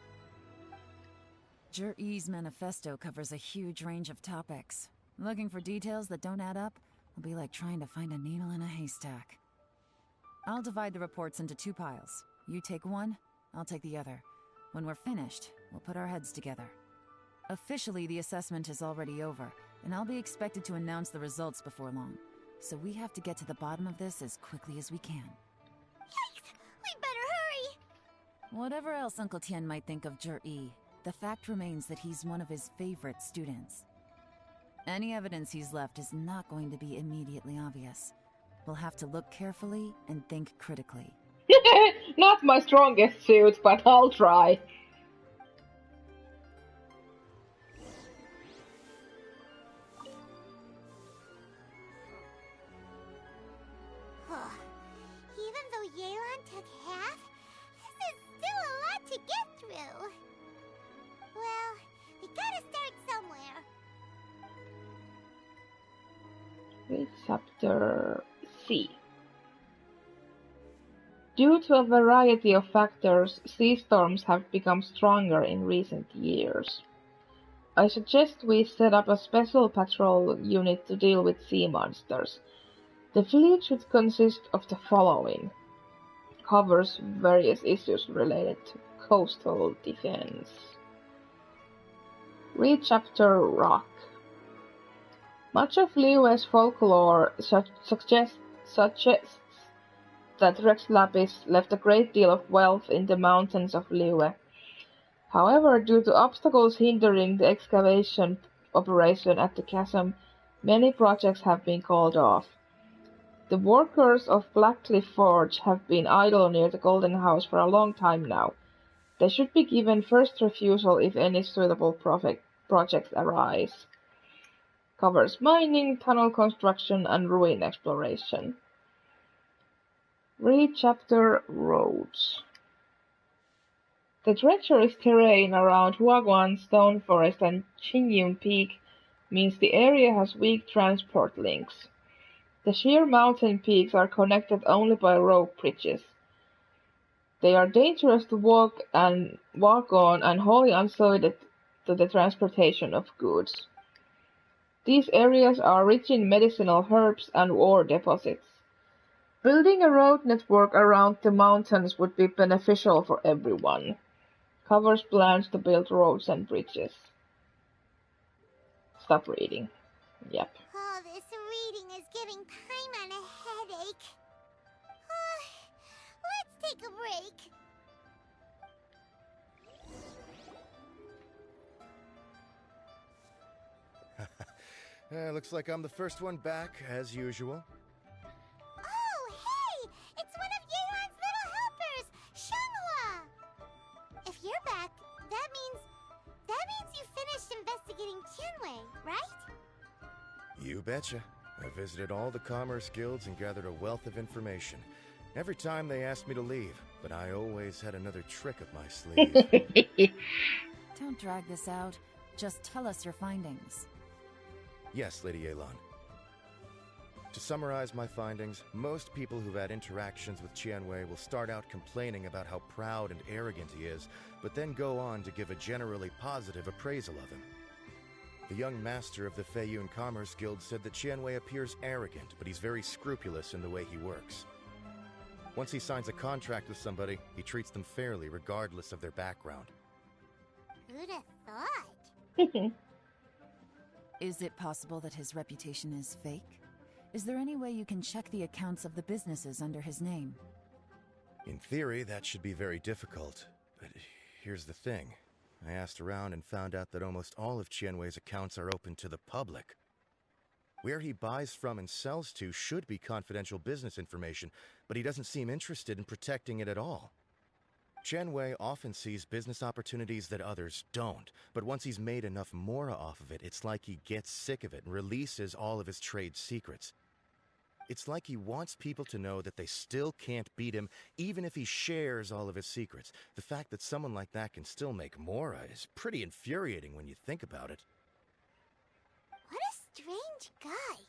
Zhiyi's manifesto covers a huge range of topics. Looking for details that don't add up will be like trying to find a needle in a haystack. I'll divide the reports into 2 piles. You take one, I'll take the other. When we're finished, we'll put our heads together. Officially, the assessment is already over, and I'll be expected to announce the results before long. So we have to get to the bottom of this as quickly as we can. Yikes! We better hurry! Whatever else Uncle Tian might think of Zhiyi, the fact remains that he's one of his favorite students. Any evidence he's left is not going to be immediately obvious. We'll have to look carefully and think critically. Not my strongest suit, but I'll try. Even though Yelan took half, this is still a lot to get through. Well, we gotta start somewhere. Read chapter C. Due to a variety of factors, sea storms have become stronger in recent years. I suggest we set up a special patrol unit to deal with sea monsters. The fleet should consist of the following. Covers various issues related to coastal defense. Read chapter Rock. Much of Liyue's folklore suggests that Rex Lapis left a great deal of wealth in the mountains of Liyue. However, due to obstacles hindering the excavation operation at the chasm, many projects have been called off. The workers of Blackcliff Forge have been idle near the Golden House for a long time now. They should be given first refusal if any suitable projects arise. Covers mining, tunnel construction, and ruin exploration. Read chapter Roads. The treacherous terrain around Huaguan, Stone Forest, and Qingyun Peak means the area has weak transport links. The sheer mountain peaks are connected only by rope bridges. They are dangerous to walk on and wholly unsuited to the transportation of goods. These areas are rich in medicinal herbs and ore deposits. Building a road network around the mountains would be beneficial for everyone. Covers plans to build roads and bridges. Stop reading. Yep. Oh, this reading is giving Paimon a headache. Let's take a break. Looks like I'm the first one back, as usual. Oh, hey! It's one of Yelan's little helpers, Shenghua! If you're back, that means you finished investigating Tianwei, right? You betcha. I visited all the commerce guilds and gathered a wealth of information. Every time they asked me to leave, but I always had another trick up my sleeve. Don't drag this out. Just tell us your findings. Yes, Lady Yelan. To summarize my findings, most people who've had interactions with Tianwei will start out complaining about how proud and arrogant he is, but then go on to give a generally positive appraisal of him. The young master of the Feiyun Commerce Guild said that Tianwei appears arrogant, but he's very scrupulous in the way he works. Once he signs a contract with somebody, he treats them fairly regardless of their background. Who'd have thought? Is it possible that his reputation is fake? Is there any way you can check the accounts of the businesses under his name? In theory, that should be very difficult. But here's the thing. I asked around and found out that almost all of Tianwei's accounts are open to the public. Where he buys from and sells to should be confidential business information, but he doesn't seem interested in protecting it at all. Tianwei often sees business opportunities that others don't, but once he's made enough mora off of it, it's like he gets sick of it and releases all of his trade secrets. It's like he wants people to know that they still can't beat him, even if he shares all of his secrets. The fact that someone like that can still make mora is pretty infuriating when you think about it. What a strange guy.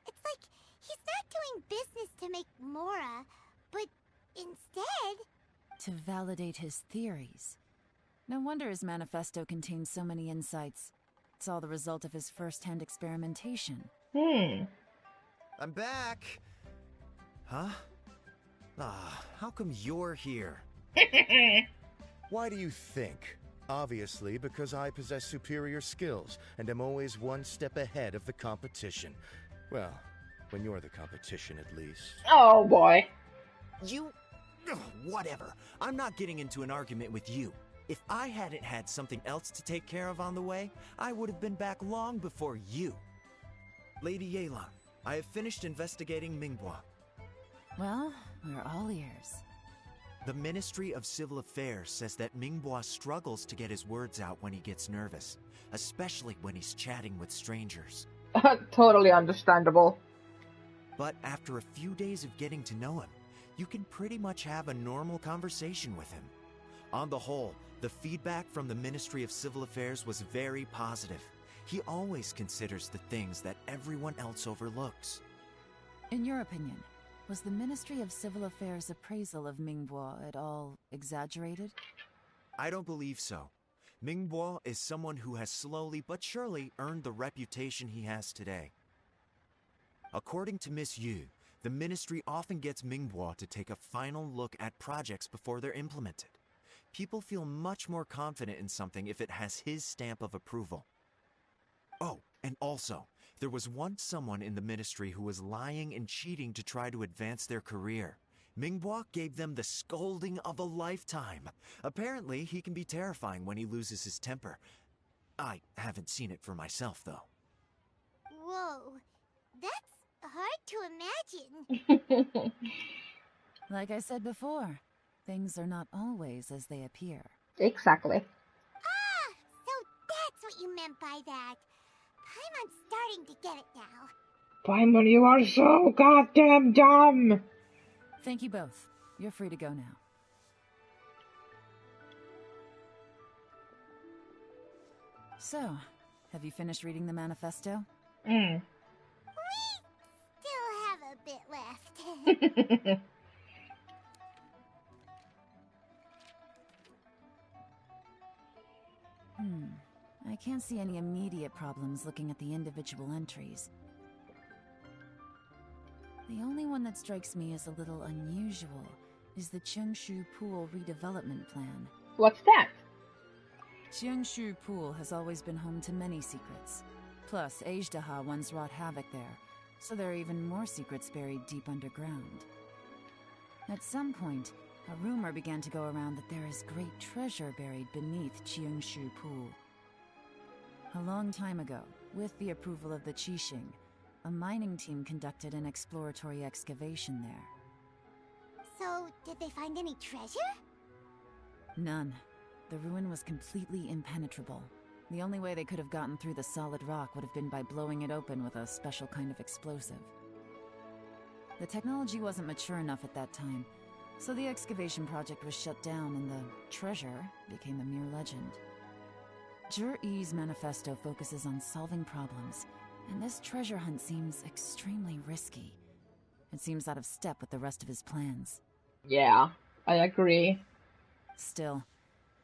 It's like he's not doing business to make mora, but instead... to validate his theories. No wonder his manifesto contains so many insights. It's all the result of his first-hand experimentation. I'm back! Huh? How come you're here? Why do you think? Obviously, because I possess superior skills and am always one step ahead of the competition. Well, when you're the competition, at least. Oh boy. You... whatever. I'm not getting into an argument with you. If I hadn't had something else to take care of on the way, I would have been back long before you. Lady Yelan, I have finished investigating Minghua. Well, we're all ears. The Ministry of Civil Affairs says that Minghua struggles to get his words out when he gets nervous, especially when he's chatting with strangers. Totally understandable. But after a few days of getting to know him, you can pretty much have a normal conversation with him. On the whole, the feedback from the Ministry of Civil Affairs was very positive. He always considers the things that everyone else overlooks. In your opinion, was the Ministry of Civil Affairs' appraisal of Minghua at all exaggerated? I don't believe so. Minghua is someone who has slowly but surely earned the reputation he has today. According to Miss Yu, the Ministry often gets Minghua to take a final look at projects before they're implemented. People feel much more confident in something if it has his stamp of approval. Oh, and also, there was once someone in the Ministry who was lying and cheating to try to advance their career. Minghua gave them the scolding of a lifetime. Apparently, he can be terrifying when he loses his temper. I haven't seen it for myself, though. Whoa, that's hard to imagine. Like I said before, things are not always as they appear. Exactly. Ah, so that's what you meant by that. Paimon's starting to get it now. Paimon, you are so goddamn dumb! Thank you both. You're free to go now. So, have you finished reading the manifesto? We still have a bit left. I can't see any immediate problems looking at the individual entries. The only one that strikes me as a little unusual is the Cheongshu Pool redevelopment plan. What's that? Cheongshu Pool has always been home to many secrets. Plus, Ajdaha once wrought havoc there, so there are even more secrets buried deep underground. At some point, a rumor began to go around that there is great treasure buried beneath Cheongshu Pool. A long time ago, with the approval of the Qixing, a mining team conducted an exploratory excavation there. So, did they find any treasure? None. The ruin was completely impenetrable. The only way they could have gotten through the solid rock would have been by blowing it open with a special kind of explosive. The technology wasn't mature enough at that time, so the excavation project was shut down and the treasure became a mere legend. Zhi-Yi's manifesto focuses on solving problems, and this treasure hunt seems extremely risky. It seems out of step with the rest of his plans. Yeah, I agree. Still,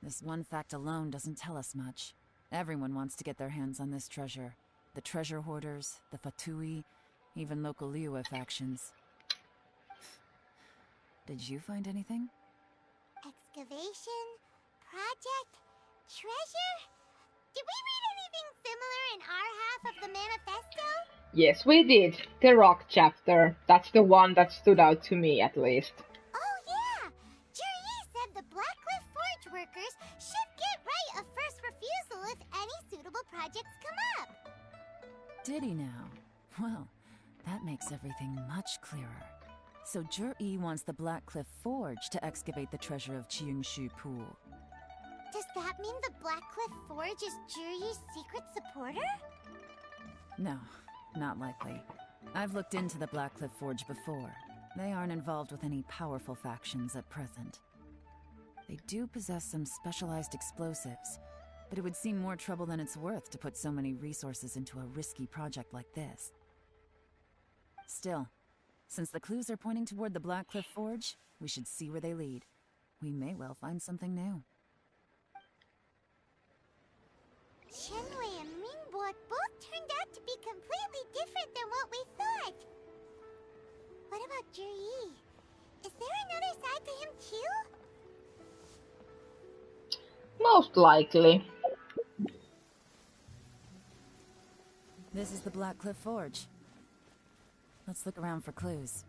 this one fact alone doesn't tell us much. Everyone wants to get their hands on this treasure. The treasure hoarders, the Fatui, even local Liyue factions. Did you find anything? Excavation? Project? Treasure? Did we read anything similar in our half of the manifesto? Yes, we did. The rock chapter. That's the one that stood out to me, at least. Oh yeah! Zhi-Yi said the Blackcliff Forge workers should get right of first refusal if any suitable projects come up. Did he now? Well, that makes everything much clearer. So Zhi-Yi wants the Blackcliff Forge to excavate the treasure of Cheongshu Pool. Does that mean the Blackcliff Forge is Zhi-Yi's secret supporter? No, not likely. I've looked into the Blackcliff Forge before. They aren't involved with any powerful factions at present. They do possess some specialized explosives, but it would seem more trouble than it's worth to put so many resources into a risky project like this. Still, since the clues are pointing toward the Blackcliff Forge, we should see where they lead. we may well find something new. Shenwei and Mingbo both turned out to be completely different than what we thought. What about Zhi? Is there another side to him too? Most likely. This is the Black Cliff Forge. Let's look around for clues.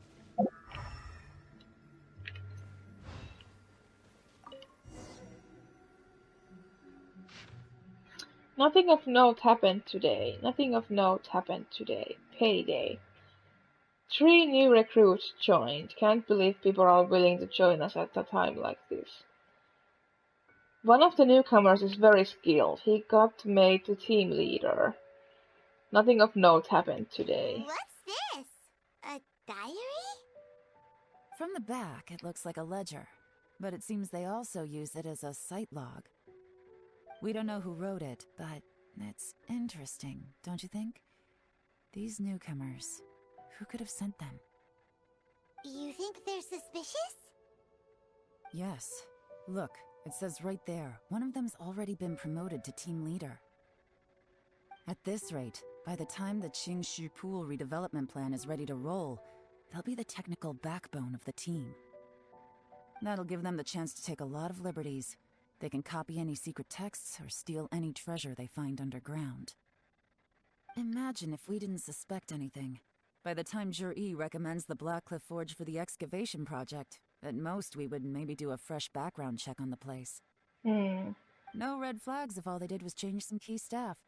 Nothing of note happened today. Nothing of note happened today. Payday. 3 new recruits joined. Can't believe people are willing to join us at a time like this. One of the newcomers is very skilled. He got made to team leader. Nothing of note happened today. What's this? A diary? From the back, it looks like a ledger, but it seems they also use it as a site log. We don't know who wrote it, but it's interesting, don't you think? These newcomers, who could have sent them? You think they're suspicious? Yes. Look, it says right there, one of them's already been promoted to team leader. At this rate, by the time the Qingshu Pool redevelopment plan is ready to roll, they'll be the technical backbone of the team. That'll give them the chance to take a lot of liberties. They can copy any secret texts or steal any treasure they find underground. Imagine if we didn't suspect anything. By the time Zhi recommends the Black Cliff Forge for the excavation project, at most we would maybe do a fresh background check on the place. No red flags if all they did was change some key staff.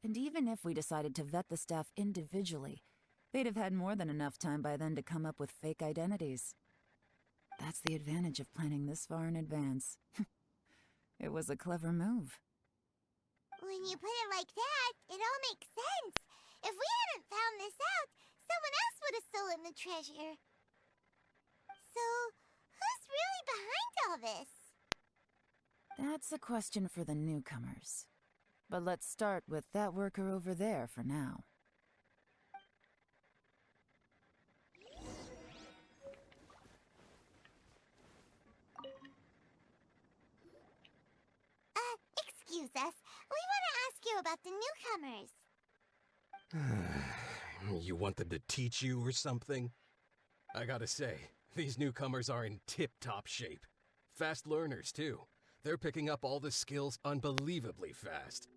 And even if we decided to vet the staff individually, they'd have had more than enough time by then to come up with fake identities. That's the advantage of planning this far in advance. It was a clever move. When you put it like that, it all makes sense. If we hadn't found this out, someone else would have stolen the treasure. So, who's really behind all this? That's a question for the newcomers. But let's start with that worker over there for now. Excuse us. We want to ask you about the newcomers. You want them to teach you or something? I gotta say, these newcomers are in tip-top shape. Fast learners, too. They're picking up all the skills unbelievably fast.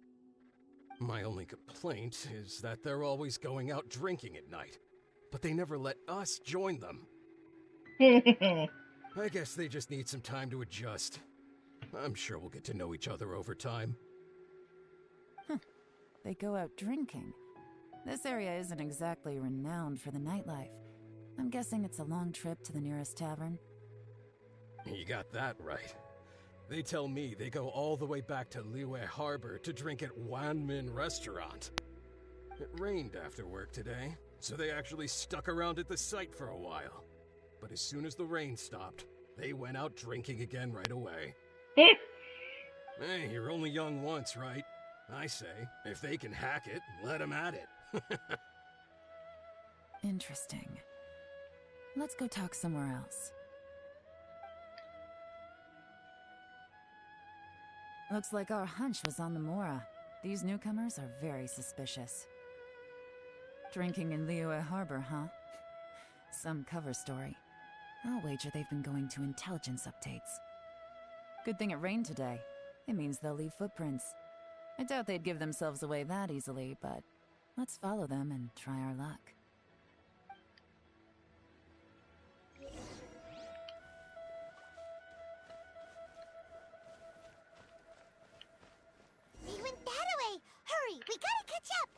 My only complaint is that they're always going out drinking at night. But they never let us join them. I guess they just need some time to adjust. I'm sure we'll get to know each other over time. They go out drinking. This area isn't exactly renowned for the nightlife. I'm guessing it's a long trip to the nearest tavern. You got that right. They tell me they go all the way back to Liyue Harbor to drink at Wanmin Restaurant. It rained after work today, so they actually stuck around at the site for a while. But as soon as the rain stopped, they went out drinking again right away. Hey, you're only young once, right? I say, if they can hack it, let them at it. Interesting. Let's go talk somewhere else. Looks like our hunch was on the Mora. These newcomers are very suspicious. Drinking in Liyue Harbor, huh? Some cover story. I'll wager they've been going to intelligence updates. Good thing it rained today. It means they'll leave footprints. I doubt they'd give themselves away that easily, but let's follow them and try our luck. They went that way! Hurry, we gotta catch up!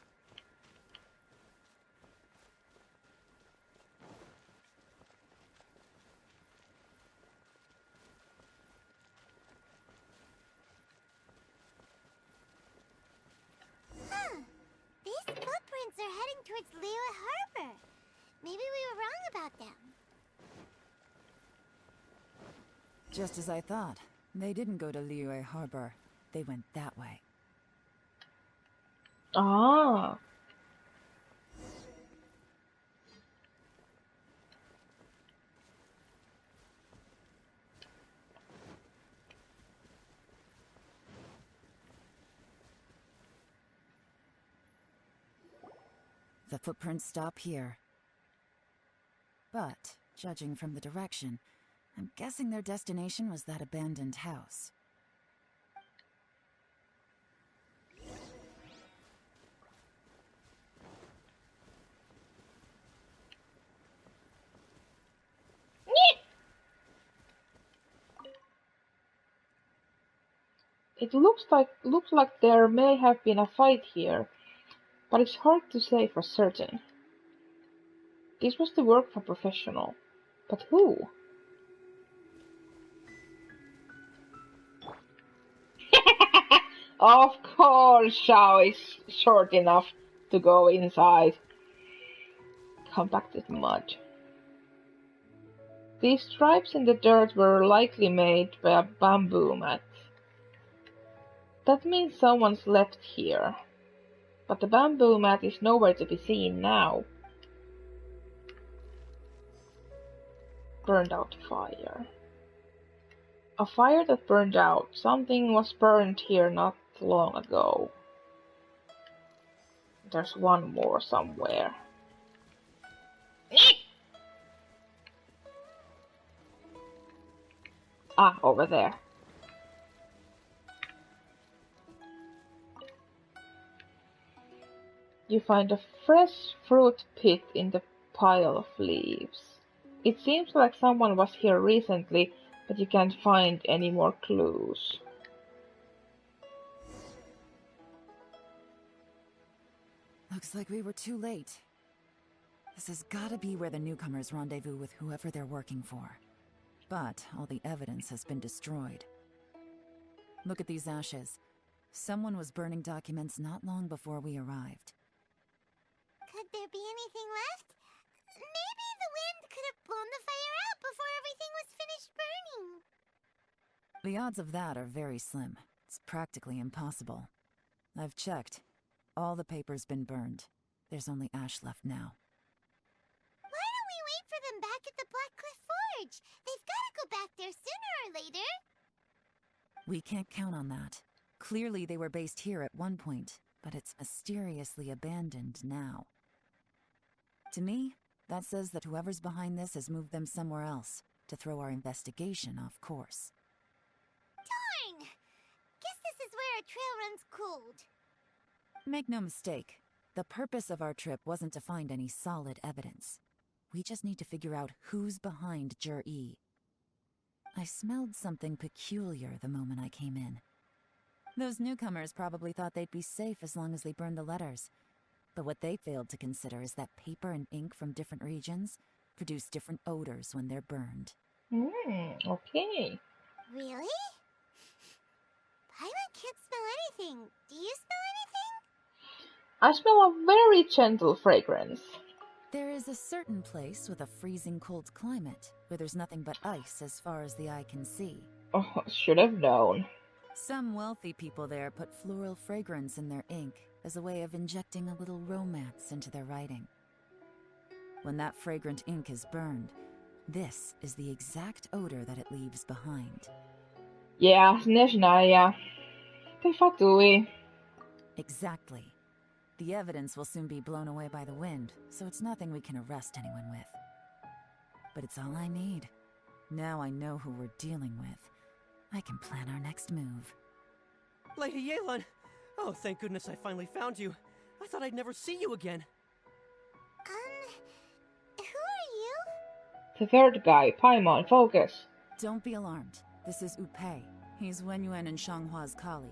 These footprints are heading towards Liyue Harbor. Maybe we were wrong about them. Just as I thought. They didn't go to Liyue Harbor. They went that way. Ah. The footprints stop here. But, judging from the direction, I'm guessing their destination was that abandoned house. It looks like there may have been a fight here, but it's hard to say for certain. This was the work of a professional. But who? Of course Shao is short enough to go inside. Compacted mud. These stripes in the dirt were likely made by a bamboo mat. That means someone slept here. But the bamboo mat is nowhere to be seen now. Burned out fire. A fire that burned out. Something was burned here not long ago. There's one more somewhere. Ah, over there. You find a fresh fruit pit in the pile of leaves. It seems like someone was here recently, but you can't find any more clues. Looks like we were too late. This has gotta be where the newcomers rendezvous with whoever they're working for. But all the evidence has been destroyed. Look at these ashes. Someone was burning documents not long before we arrived. Could there be anything left? Maybe the wind could have blown the fire out before everything was finished burning. The odds of that are very slim. It's practically impossible. I've checked. All the paper's been burned. There's only ash left now. Why don't we wait for them back at the Black Cliff Forge? They've got to go back there sooner or later. We can't count on that. Clearly they were based here at one point, but it's mysteriously abandoned now. To me, that says that whoever's behind this has moved them somewhere else, to throw our investigation off course. Darn! Guess this is where our trail runs cold. Make no mistake, the purpose of our trip wasn't to find any solid evidence. We just need to figure out who's behind Jur-E. I smelled something peculiar the moment I came in. Those newcomers probably thought they'd be safe as long as they burned the letters. But what they failed to consider is that paper and ink from different regions produce different odors when they're burned. Okay. Really? Paimon can't smell anything. Do you smell anything? I smell a very gentle fragrance. There is a certain place with a freezing cold climate where there's nothing but ice as far as the eye can see. Oh, should have known. Some wealthy people there put floral fragrance in their ink as a way of injecting a little romance into their writing. When that fragrant ink is burned, this is the exact odor that it leaves behind. Yeah, Snezhnaya. Te fatui. Exactly. The evidence will soon be blown away by the wind, so it's nothing we can arrest anyone with. But it's all I need. Now I know who we're dealing with. I can plan our next move. Lady Yelan! Oh, thank goodness I finally found you. I thought I'd never see you again. Who are you? The third guy, Paimon, focus. Don't be alarmed. This is Upei. He's Wenyuan and Shanghua's colleague.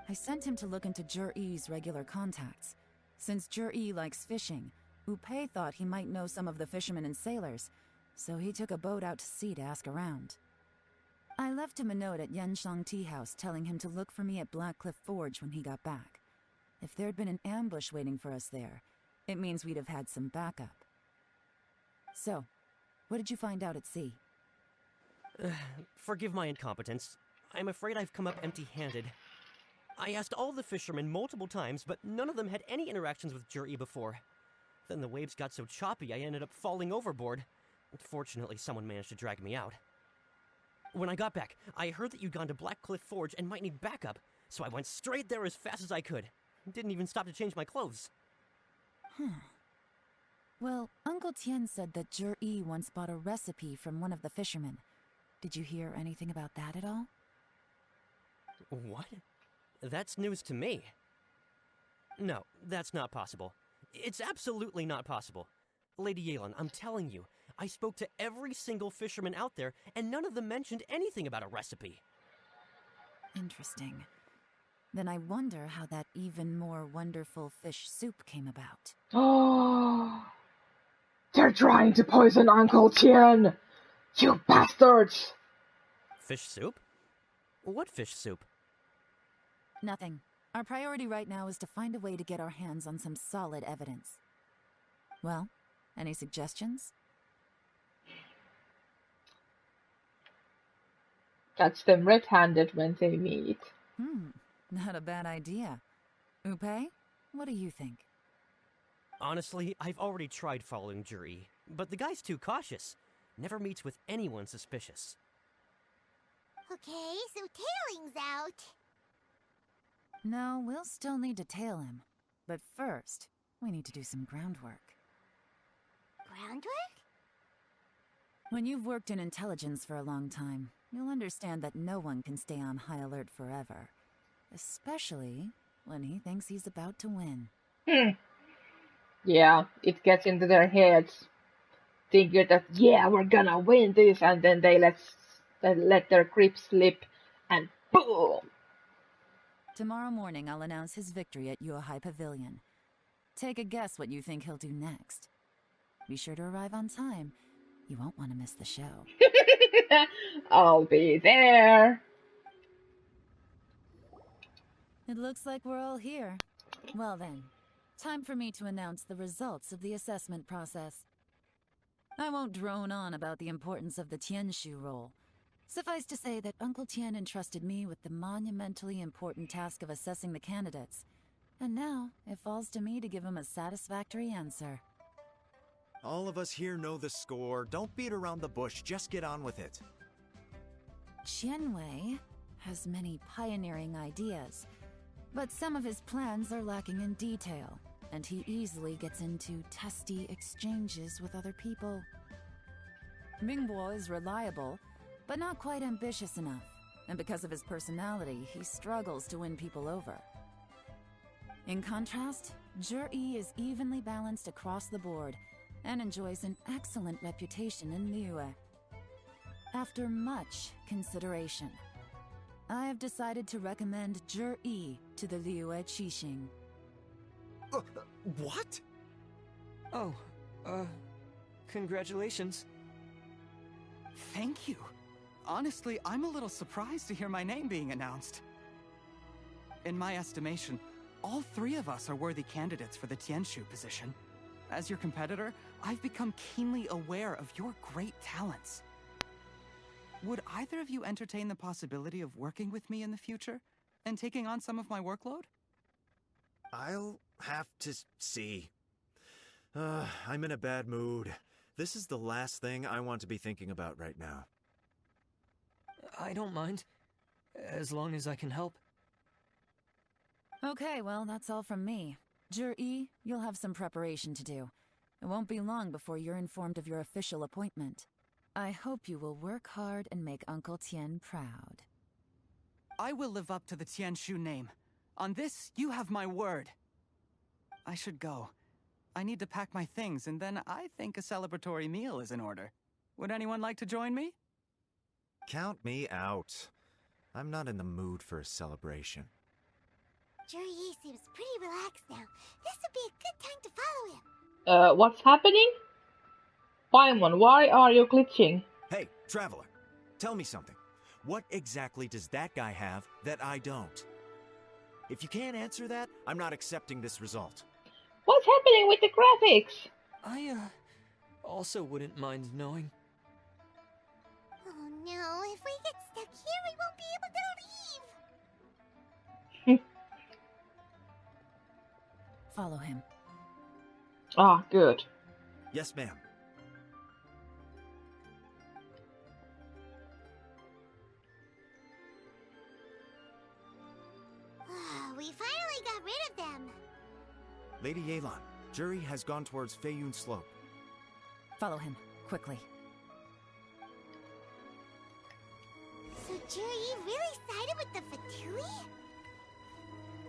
I sent him to look into Jur-E's regular contacts. Since Jur-E likes fishing, Upei thought he might know some of the fishermen and sailors, so he took a boat out to sea to ask around. I left him a note at Yanshang Tea House telling him to look for me at Black Cliff Forge when he got back. If there'd been an ambush waiting for us there, it means we'd have had some backup. So, what did you find out at sea? Forgive my incompetence. I'm afraid I've come up empty-handed. I asked all the fishermen multiple times, but none of them had any interactions with Jur-E before. Then the waves got so choppy I ended up falling overboard. Fortunately, someone managed to drag me out. When I got back, I heard that you'd gone to Black Cliff Forge and might need backup, so I went straight there as fast as I could. Didn't even stop to change my clothes. Well, Uncle Tien said that Zhi once bought a recipe from one of the fishermen. Did you hear anything about that at all? What? That's news to me. No, that's not possible. It's absolutely not possible. Lady Yelan, I'm telling you, I spoke to every single fisherman out there, and none of them mentioned anything about a recipe. Interesting. Then I wonder how that even more wonderful fish soup came about. Oh, they're trying to poison Uncle Tien! You bastards! Fish soup? What fish soup? Nothing. Our priority right now is to find a way to get our hands on some solid evidence. Well, any suggestions? Catch them red-handed when they meet. Not a bad idea. Upe, what do you think? Honestly, I've already tried following Zhi, but the guy's too cautious. Never meets with anyone suspicious. Okay, so tailing's out. No, we'll still need to tail him. But first, we need to do some groundwork. Groundwork? When you've worked in intelligence for a long time, you'll understand that no one can stay on high alert forever. Especially when he thinks he's about to win. Yeah, it gets into their heads. Thinking that, yeah, we're gonna win this, and then they let their grip slip, and boom! Tomorrow morning, I'll announce his victory at Yuehai Pavilion. Take a guess what you think he'll do next. Be sure to arrive on time. You won't want to miss the show. I'll be there. It looks like we're all here. Well then, time for me to announce the results of the assessment process. I won't drone on about the importance of the Tianshu role. Suffice to say that Uncle Tien entrusted me with the monumentally important task of assessing the candidates. And now, it falls to me to give him a satisfactory answer. All of us here know the score. Don't beat around the bush, just get on with it. Qianwei has many pioneering ideas, but some of his plans are lacking in detail, and he easily gets into testy exchanges with other people. Mingbo is reliable, but not quite ambitious enough, and because of his personality, he struggles to win people over. In contrast, Zhi is evenly balanced across the board, and enjoys an excellent reputation in Liyue. After much consideration, I have decided to recommend Zhi to the Liyue Qixing. What? Oh, congratulations. Thank you. Honestly, I'm a little surprised to hear my name being announced. In my estimation, all three of us are worthy candidates for the Tianshu position. As your competitor, I've become keenly aware of your great talents. Would either of you entertain the possibility of working with me in the future and taking on some of my workload? I'll have to see. I'm in a bad mood. This is the last thing I want to be thinking about right now. I don't mind, as long as I can help. Okay, well, that's all from me. Zhi, you'll have some preparation to do. It won't be long before you're informed of your official appointment. I hope you will work hard and make Uncle Tien proud. I will live up to the Tianshu name. On this, you have my word. I should go. I need to pack my things, and then I think a celebratory meal is in order. Would anyone like to join me? Count me out. I'm not in the mood for a celebration. Zhi seems pretty relaxed now. This would be a good time to follow him. What's happening? Paimon, why are you glitching? Hey, Traveler, tell me something. What exactly does that guy have that I don't? If you can't answer that, I'm not accepting this result. What's happening with the graphics? I, also wouldn't mind knowing. Oh no, if we get stuck here, we won't be able to leave! Follow him. Ah, good. Yes, ma'am. We finally got rid of them. Lady Yelan, Juri has gone towards Feiyun Slope. Follow him, quickly. So Juri really sided with the Fatui?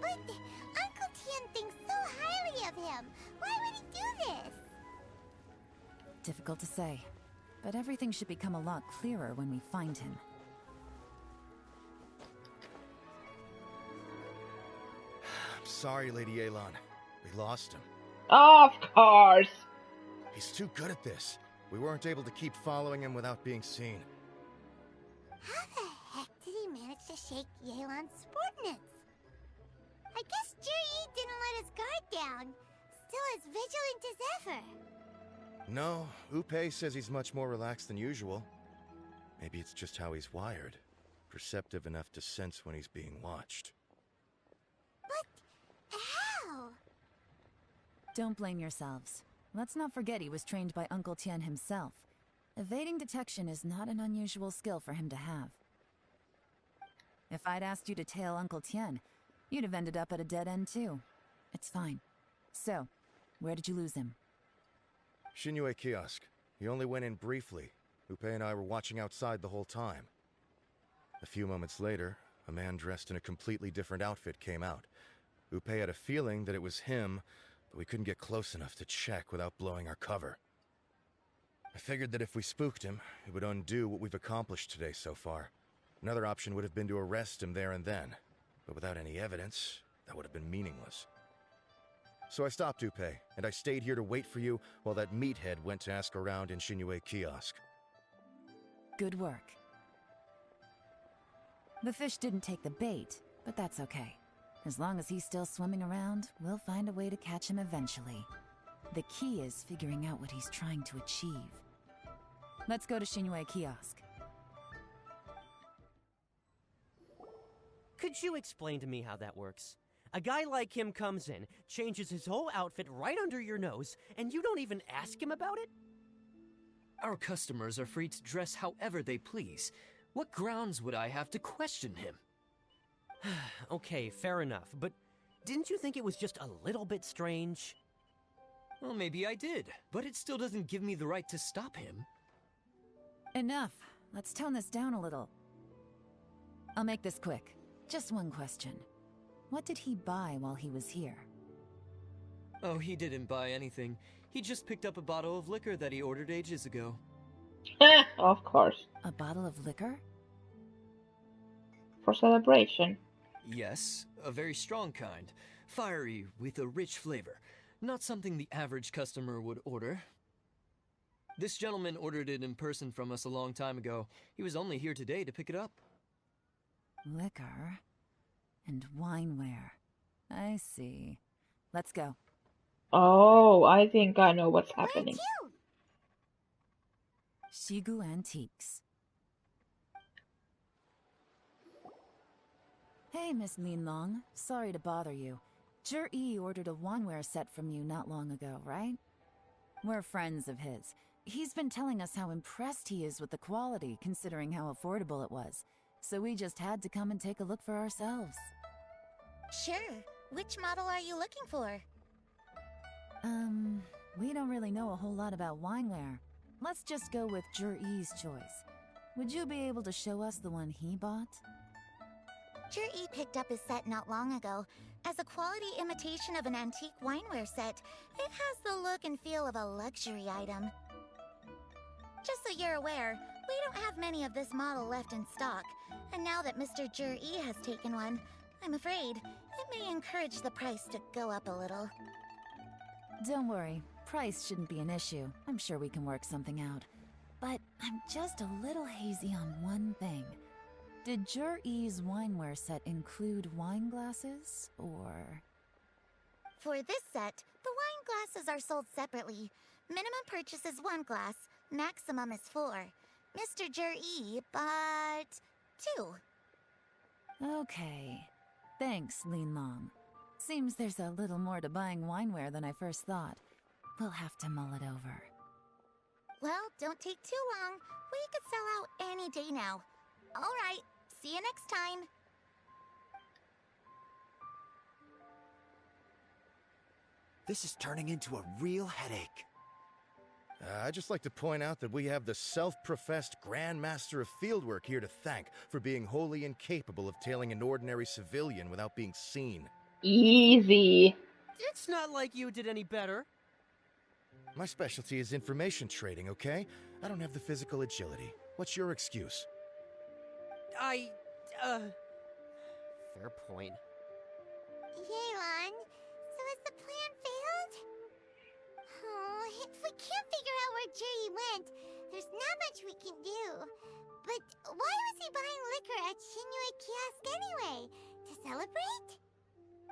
But Uncle Tian thinks so highly of him. Why would he do this? Difficult to say, but everything should become a lot clearer when we find him. I'm sorry, Lady Yelan. We lost him. Of course. He's too good at this. We weren't able to keep following him without being seen. How the heck did he manage to shake Yelan's subordinates? I guess Juri didn't let his guard down. Still as vigilant as ever. No, Upe says he's much more relaxed than usual. Maybe it's just how he's wired. Perceptive enough to sense when he's being watched. But how? Don't blame yourselves. Let's not forget he was trained by Uncle Tian himself. Evading detection is not an unusual skill for him to have. If I'd asked you to tail Uncle Tian, you'd have ended up at a dead end too. It's fine. So, where did you lose him? Shinyue Kiosk. He only went in briefly. Upe and I were watching outside the whole time. A few moments later, a man dressed in a completely different outfit came out. Upe had a feeling that it was him, but we couldn't get close enough to check without blowing our cover. I figured that if we spooked him, it would undo what we've accomplished today so far. Another option would have been to arrest him there and then, but without any evidence, that would have been meaningless. So I stopped Upe, and I stayed here to wait for you while that meathead went to ask around in Shinyue Kiosk. Good work. The fish didn't take the bait, but that's okay. As long as he's still swimming around, we'll find a way to catch him eventually. The key is figuring out what he's trying to achieve. Let's go to Shinyue Kiosk. Could you explain to me how that works? A guy like him comes in, changes his whole outfit right under your nose, and you don't even ask him about it? Our customers are free to dress however they please. What grounds would I have to question him? Okay, fair enough, but didn't you think it was just a little bit strange? Well, maybe I did, but it still doesn't give me the right to stop him. Enough. Let's tone this down a little. I'll make this quick. Just one question. What did he buy while he was here? Oh, he didn't buy anything. He just picked up a bottle of liquor that he ordered ages ago. Of course. A bottle of liquor? For celebration. Yes, a very strong kind. Fiery, with a rich flavor. Not something the average customer would order. This gentleman ordered it in person from us a long time ago. He was only here today to pick it up. Liquor and wineware. I see. Let's go. Oh, I think I know what's happening. Shigu Antiques. Hey, Miss Linlong. Sorry to bother you. Jur-E ordered a wineware set from you not long ago, right? We're friends of his. He's been telling us how impressed he is with the quality, considering how affordable it was. So we just had to come and take a look for ourselves. Sure. Which model are you looking for? We don't really know a whole lot about wineware. Let's just go with Jur-E's choice. Would you be able to show us the one he bought? Jur-E picked up his set not long ago. As a quality imitation of an antique wineware set, it has the look and feel of a luxury item. Just so you're aware, we don't have many of this model left in stock, and now that Mr. Jur-E has taken one, I'm afraid it may encourage the price to go up a little. Don't worry, price shouldn't be an issue. I'm sure we can work something out. But I'm just a little hazy on one thing. Did Jur-E's wineware set include wine glasses, or...? For this set, the wine glasses are sold separately. Minimum purchase is 1 glass, maximum is 4. Mr. Jur-E bought 2. Okay. Thanks, Linlong. Seems there's a little more to buying wineware than I first thought. We'll have to mull it over. Well, don't take too long. We could sell out any day now. All right, see you next time. This is turning into a real headache. I'd just like to point out that we have the self-professed Grand Master of Fieldwork here to thank for being wholly incapable of tailing an ordinary civilian without being seen. Easy. It's not like you did any better. My specialty is information trading, okay? I don't have the physical agility. What's your excuse? Fair point. Yelan, so has the plan failed? Oh, if we can't figure out where Jerry went, there's not much we can do. But why was he buying liquor at Shinue Kiosk anyway? To celebrate?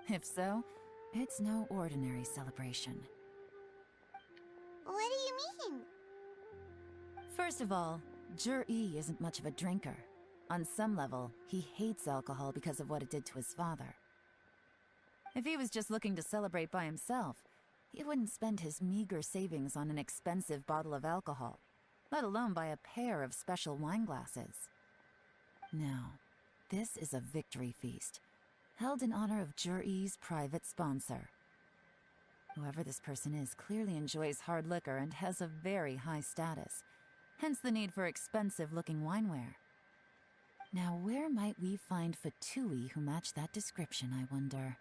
If so, it's no ordinary celebration. What do you mean? First of all, Jur-E isn't much of a drinker. On some level, he hates alcohol because of what it did to his father. If he was just looking to celebrate by himself, he wouldn't spend his meager savings on an expensive bottle of alcohol, let alone buy a pair of special wine glasses. No, this is a victory feast, held in honor of Jur-E's private sponsor. Whoever this person is clearly enjoys hard liquor and has a very high status, hence the need for expensive-looking wineware. Now, where might we find Fatui who match that description, I wonder?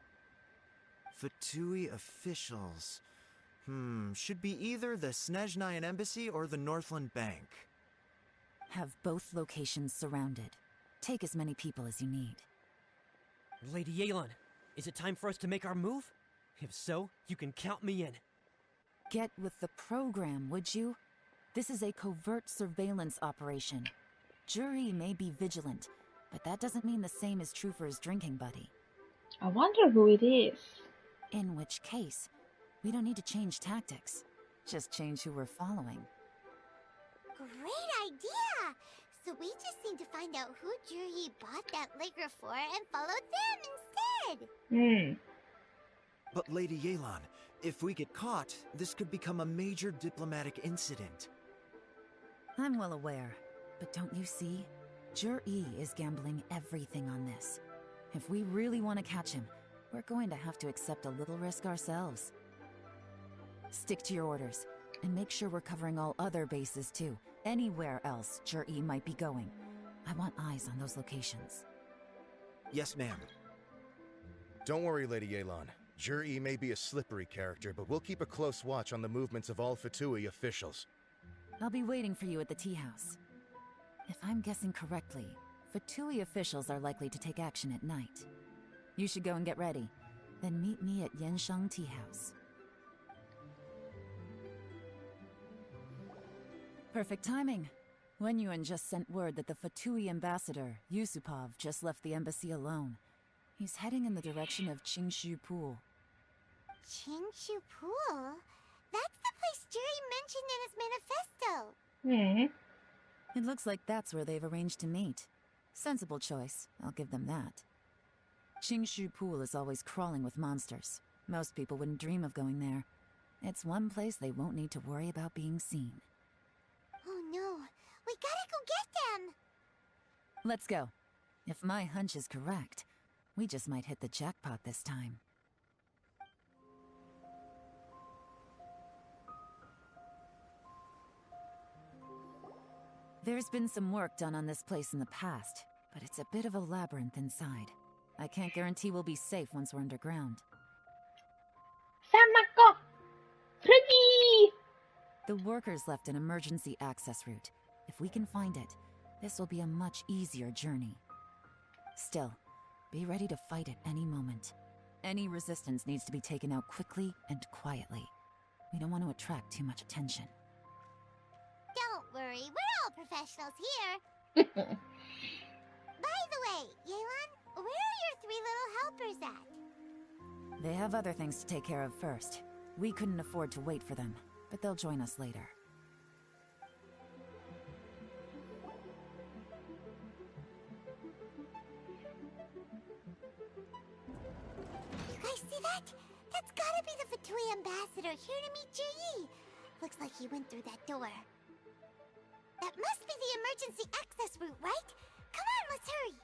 Fatui officials. Should be either the Snezhnayan Embassy or the Northland Bank. Have both locations surrounded. Take as many people as you need. Lady Yelan, is it time for us to make our move? If so, you can count me in. Get with the program, would you? This is a covert surveillance operation. Jur-E may be vigilant, but that doesn't mean the same is true for his drinking buddy. I wonder who it is. In which case, we don't need to change tactics. Just change who we're following. Great idea! So we just need to find out who Jur-E bought that liquor for and follow them instead! But Lady Yelan, if we get caught, this could become a major diplomatic incident. I'm well aware, but don't you see? Jur-E is gambling everything on this. If we really want to catch him, we're going to have to accept a little risk ourselves. Stick to your orders, and make sure we're covering all other bases too. Anywhere else Jur-E might be going. I want eyes on those locations. Yes, ma'am. Don't worry, Lady Yelan. Jur-E may be a slippery character, but we'll keep a close watch on the movements of all Fatui officials. I'll be waiting for you at the tea house. If I'm guessing correctly, Fatui officials are likely to take action at night. You should go and get ready. Then meet me at Yansheng Tea House. Perfect timing. Wenyuan just sent word that the Fatui ambassador, Yusupov, just left the embassy alone. He's heading in the direction of Qingshu Pool. Qingshu Pool? That's the place Jerry mentioned in his manifesto. It looks like that's where they've arranged to meet. Sensible choice, I'll give them that. Qingshu Pool is always crawling with monsters. Most people wouldn't dream of going there. It's one place they won't need to worry about being seen. Oh no, we gotta go get them! Let's go. If my hunch is correct, we just might hit the jackpot this time. There's been some work done on this place in the past, but it's a bit of a labyrinth inside. I can't guarantee we'll be safe once we're underground. Samako! Ready! The workers left an emergency access route. If we can find it, this will be a much easier journey. Still, be ready to fight at any moment. Any resistance needs to be taken out quickly and quietly. We don't want to attract too much attention. Don't worry, we're all professionals here. By the way, Yelan, where are your 3 little helpers at? They have other things to take care of first. We couldn't afford to wait for them, but they'll join us later. You guys see that? That's gotta be the Fatui ambassador here to meet Jie. Looks like he went through that door. That must be the emergency access route, right? Come on, let's hurry!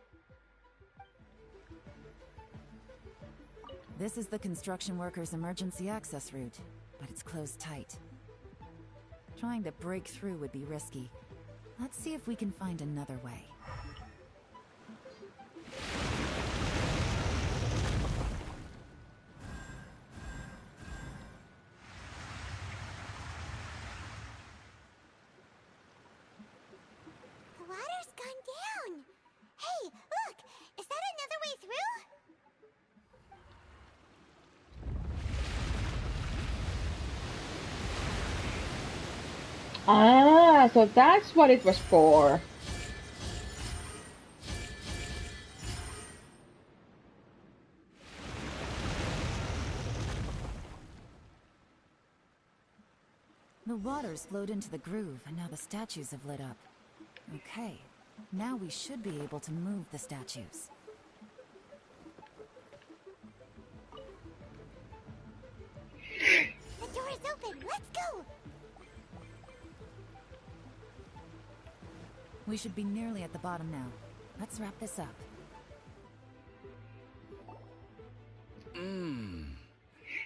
This is the construction workers' emergency access route, but it's closed tight. Trying to break through would be risky. Let's see if we can find another way. The water's gone down. Hey, look! Is that another way through? Ah, so that's what it was for. The water's flowed into the groove, and now the statues have lit up. Okay, now we should be able to move the statues. The door is open. Let's go. We should be nearly at the bottom now. Let's wrap this up.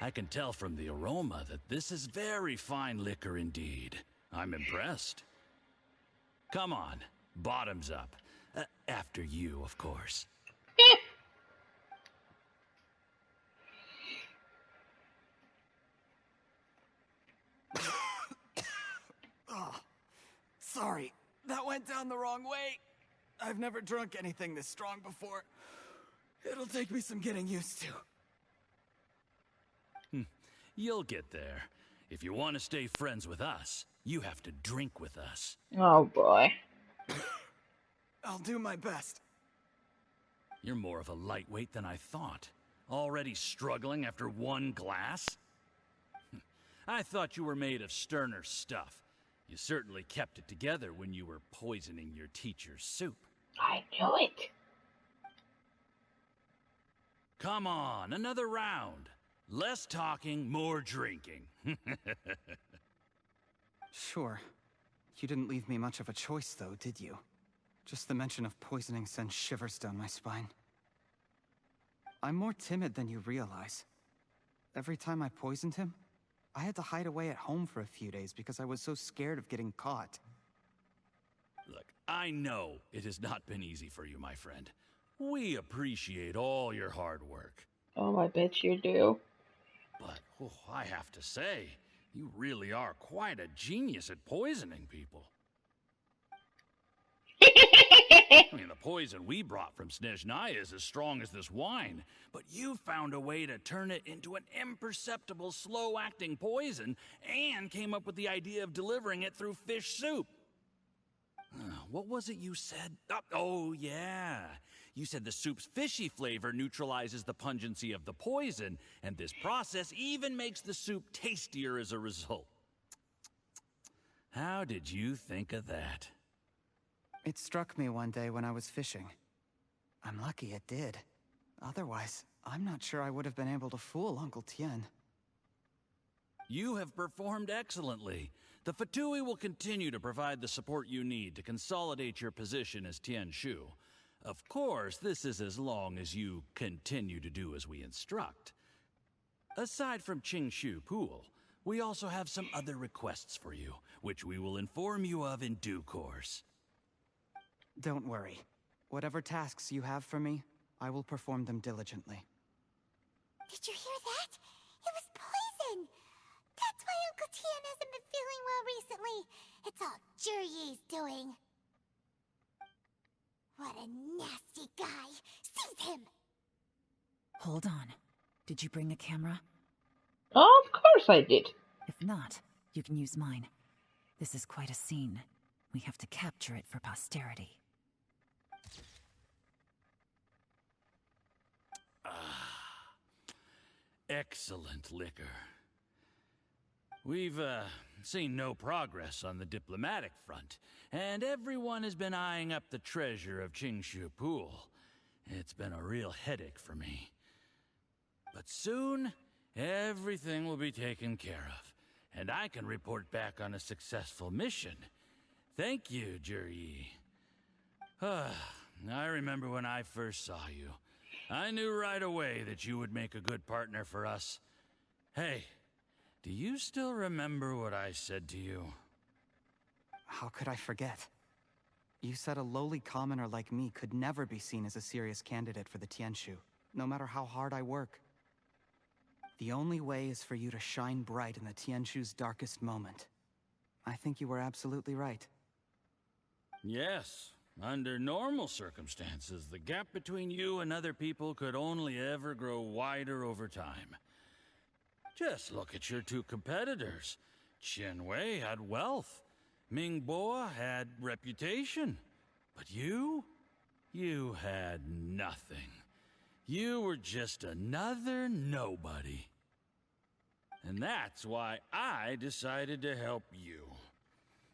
I can tell from the aroma that this is very fine liquor indeed. I'm impressed. Come on, bottoms up. After you, of course. Oh, sorry, that went down the wrong way. I've never drunk anything this strong before. It'll take me some getting used to. You'll get there. If you want to stay friends with us, you have to drink with us. Oh boy. I'll do my best. You're more of a lightweight than I thought. Already struggling after one glass? I thought you were made of sterner stuff. You certainly kept it together when you were poisoning your teacher's soup. I knew it. Come on, another round. Less talking, more drinking. Sure. You didn't leave me much of a choice, though, did you? Just the mention of poisoning sends shivers down my spine. I'm more timid than you realize. Every time I poisoned him, I had to hide away at home for a few days because I was so scared of getting caught. Look, I know it has not been easy for you, my friend. We appreciate all your hard work. Oh, I bet you do. But I have to say, you really are quite a genius at poisoning people. I mean, the poison we brought from Snezhnaya is as strong as this wine, but you found a way to turn it into an imperceptible, slow-acting poison and came up with the idea of delivering it through fish soup. What was it you said? Oh, yeah. You said the soup's fishy flavor neutralizes the pungency of the poison, and this process even makes the soup tastier as a result. How did you think of that? It struck me one day when I was fishing. I'm lucky it did. Otherwise, I'm not sure I would have been able to fool Uncle Tien. You have performed excellently. The Fatui will continue to provide the support you need to consolidate your position as Tien Shu. Of course, this is as long as you continue to do as we instruct. Aside from Qingshu Pool, we also have some other requests for you, which we will inform you of in due course. Don't worry. Whatever tasks you have for me, I will perform them diligently. Did you hear that? It was poison! That's why Uncle Tien hasn't been feeling well recently. It's all Jurye's doing. What a nasty guy! Seize him! Hold on. Did you bring a camera? Of course I did. If not, you can use mine. This is quite a scene. We have to capture it for posterity. Excellent liquor. We've, seen no progress on the diplomatic front, and everyone has been eyeing up the treasure of Qingshu Pool. It's been a real headache for me. But soon, everything will be taken care of, and I can report back on a successful mission. Thank you, Juryi. I remember when I first saw you. I knew right away that you would make a good partner for us. Hey, do you still remember what I said to you? How could I forget? You said a lowly commoner like me could never be seen as a serious candidate for the Tianshu, no matter how hard I work. The only way is for you to shine bright in the Tianshu's darkest moment. I think you were absolutely right. Yes. Under normal circumstances, the gap between you and other people could only ever grow wider over time. Just look at your two competitors. Qianwei had wealth. Mingbo had reputation. But you had nothing. You were just another nobody. And that's why I decided to help you.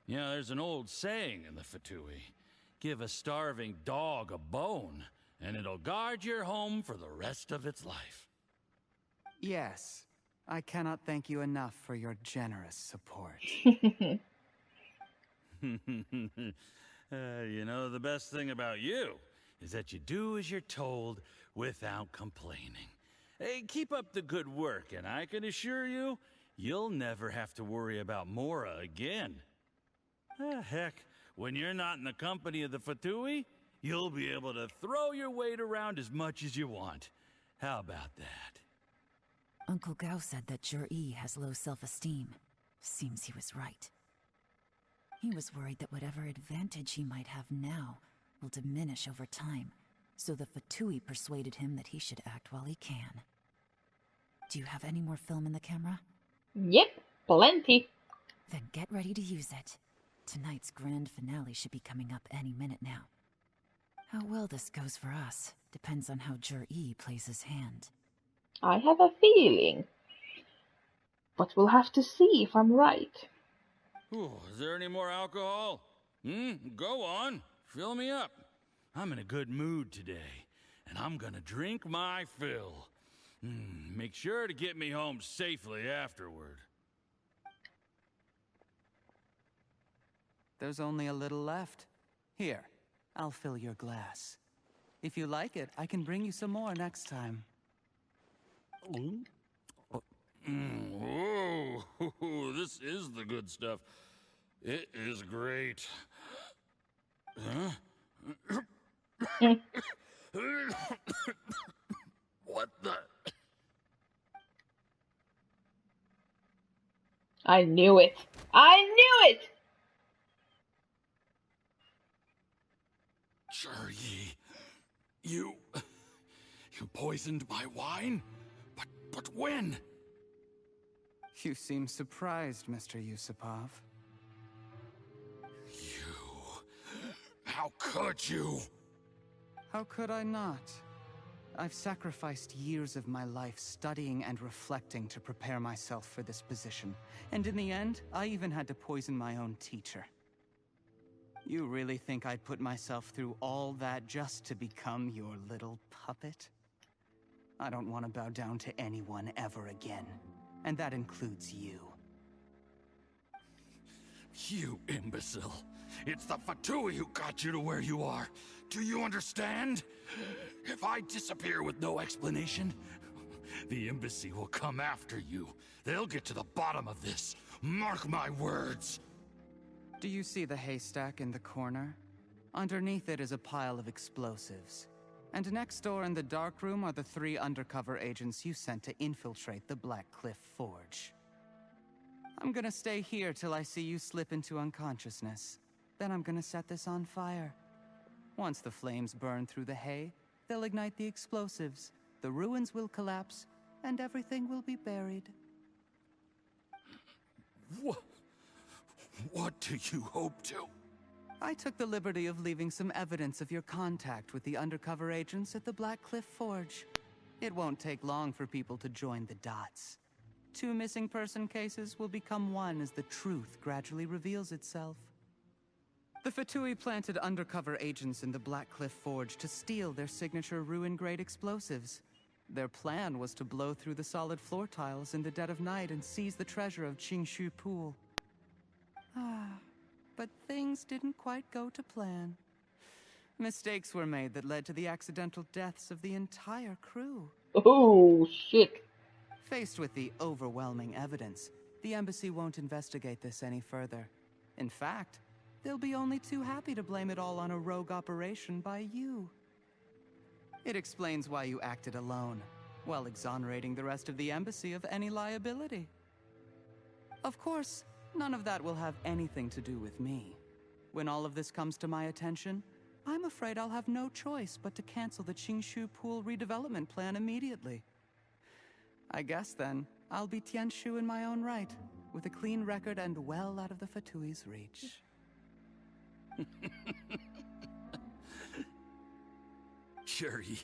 You know, there's an old saying in the Fatui. Give a starving dog a bone, and it'll guard your home for the rest of its life. Yes. I cannot thank you enough for your generous support. You know, the best thing about you is that you do as you're told without complaining. Hey, keep up the good work, and I can assure you, you'll never have to worry about Mora again. Heck, when you're not in the company of the Fatui, you'll be able to throw your weight around as much as you want. How about that? Uncle Gao said that Jur-E has low self-esteem. Seems he was right. He was worried that whatever advantage he might have now will diminish over time, so the Fatui persuaded him that he should act while he can. Do you have any more film in the camera? Yep, plenty. Then get ready to use it. Tonight's grand finale should be coming up any minute now. How well this goes for us depends on how Jur-E plays his hand. I have a feeling. But we'll have to see if I'm right. Ooh, is there any more alcohol? Go on. Fill me up. I'm in a good mood today, and I'm gonna drink my fill. Make sure to get me home safely afterward. There's only a little left. Here, I'll fill your glass. If you like it, I can bring you some more next time. Whoa, this is the good stuff. It is great. Huh? What the? I knew it. I knew it! Jur-E, you poisoned my wine? But when? You seem surprised, Mr. Yusupov. How could you? How could I not? I've sacrificed years of my life studying and reflecting to prepare myself for this position. And in the end, I even had to poison my own teacher. You really think I'd put myself through all that just to become your little puppet? I don't want to bow down to anyone ever again. And that includes you. You imbecile. It's the Fatui who got you to where you are. Do you understand? If I disappear with no explanation, the embassy will come after you. They'll get to the bottom of this. Mark my words. Do you see the haystack in the corner? Underneath it is a pile of explosives. And next door in the dark room are the 3 undercover agents you sent to infiltrate the Black Cliff Forge. I'm gonna stay here till I see you slip into unconsciousness. Then I'm gonna set this on fire. Once the flames burn through the hay, they'll ignite the explosives, the ruins will collapse, and everything will be buried. What do you hope to? I took the liberty of leaving some evidence of your contact with the undercover agents at the Black Cliff Forge. It won't take long for people to join the dots. 2 missing person cases will become one as the truth gradually reveals itself. The Fatui planted undercover agents in the Black Cliff Forge to steal their signature ruin-grade explosives. Their plan was to blow through the solid floor tiles in the dead of night and seize the treasure of Qingshu Pool. But things didn't quite go to plan. Mistakes were made that led to the accidental deaths of the entire crew. Oh, shit. Faced with the overwhelming evidence, the embassy won't investigate this any further. In fact, they'll be only too happy to blame it all on a rogue operation by you. It explains why you acted alone, while exonerating the rest of the embassy of any liability. Of course, none of that will have anything to do with me. When all of this comes to my attention, I'm afraid I'll have no choice but to cancel the Qingshu Pool redevelopment plan immediately. I guess then, I'll be Tianshu in my own right, with a clean record and well out of the Fatui's reach. Juri,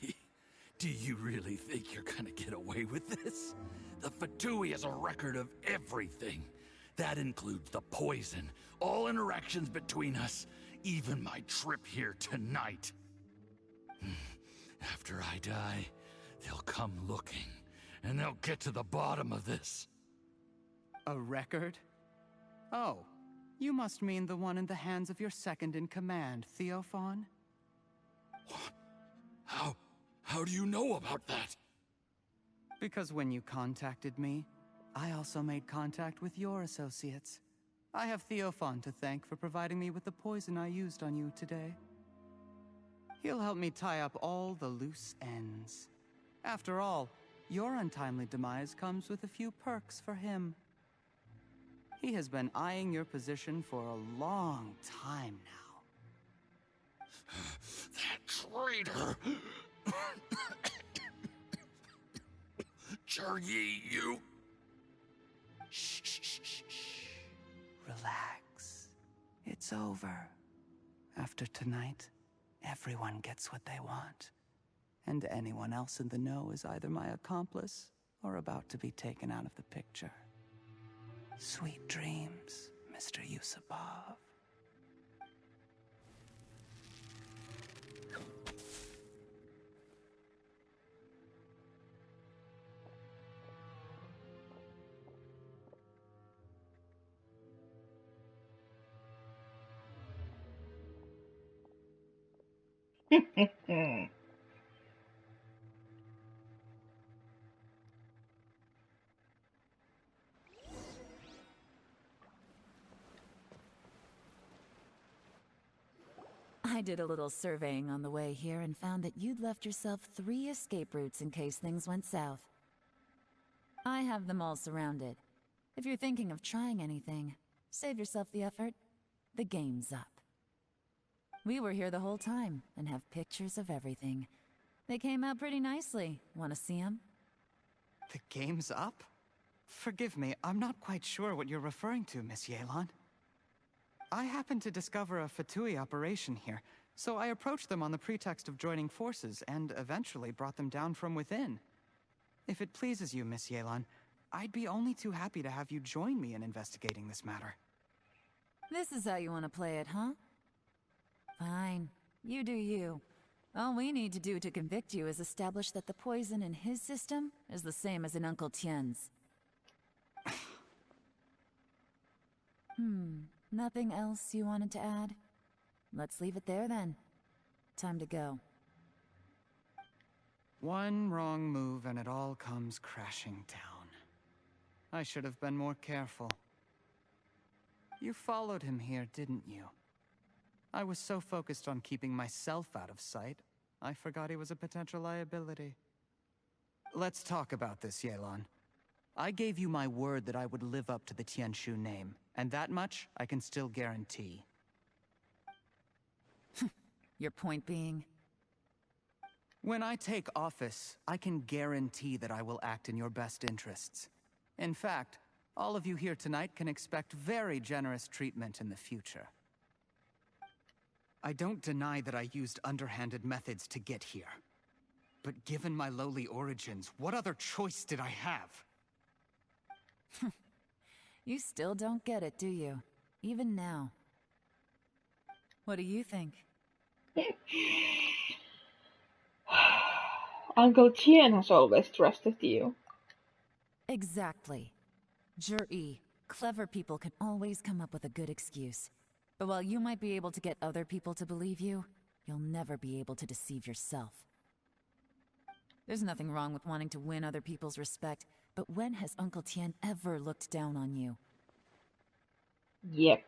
do you really think you're gonna get away with this? The Fatui has a record of everything. That includes the poison, all interactions between us, even my trip here tonight. After I die, they'll come looking, and they'll get to the bottom of this. A record? Oh, you must mean the one in the hands of your second-in-command, Theophan? What? How do you know about that? Because when you contacted me, I also made contact with your associates. I have Theophan to thank for providing me with the poison I used on you today. He'll help me tie up all the loose ends. After all, your untimely demise comes with a few perks for him. He has been eyeing your position for a long time now. That traitor! Juri, you... Shh, shh, shh, shh, shh. Relax. It's over. After tonight, everyone gets what they want. And anyone else in the know is either my accomplice or about to be taken out of the picture. Sweet dreams, Mr. Yusupov. I did a little surveying on the way here and found that you'd left yourself 3 escape routes in case things went south. I have them all surrounded. If you're thinking of trying anything, save yourself the effort. The game's up. We were here the whole time and have pictures of everything. They came out pretty nicely. Want to see them? The game's up? Forgive me, I'm not quite sure what you're referring to, Miss Yelan. I happened to discover a Fatui operation here, so I approached them on the pretext of joining forces and eventually brought them down from within. If it pleases you, Miss Yelan, I'd be only too happy to have you join me in investigating this matter. This is how you want to play it, huh? Fine. You do you. All we need to do to convict you is establish that the poison in his system is the same as in Uncle Tien's. Nothing else you wanted to add? Let's leave it there then. Time to go. One wrong move and it all comes crashing down. I should have been more careful. You followed him here, didn't you? I was so focused on keeping myself out of sight, I forgot he was a potential liability. Let's talk about this, Yelan. I gave you my word that I would live up to the Tianshu name, and that much I can still guarantee. Your point being? When I take office, I can guarantee that I will act in your best interests. In fact, all of you here tonight can expect very generous treatment in the future. I don't deny that I used underhanded methods to get here. But given my lowly origins, what other choice did I have? You still don't get it, do you? Even now. What do you think? Uncle Tien has always trusted you. Exactly. Juri, clever people can always come up with a good excuse. But while you might be able to get other people to believe you, you'll never be able to deceive yourself. There's nothing wrong with wanting to win other people's respect, but when has Uncle Tien ever looked down on you? Yep.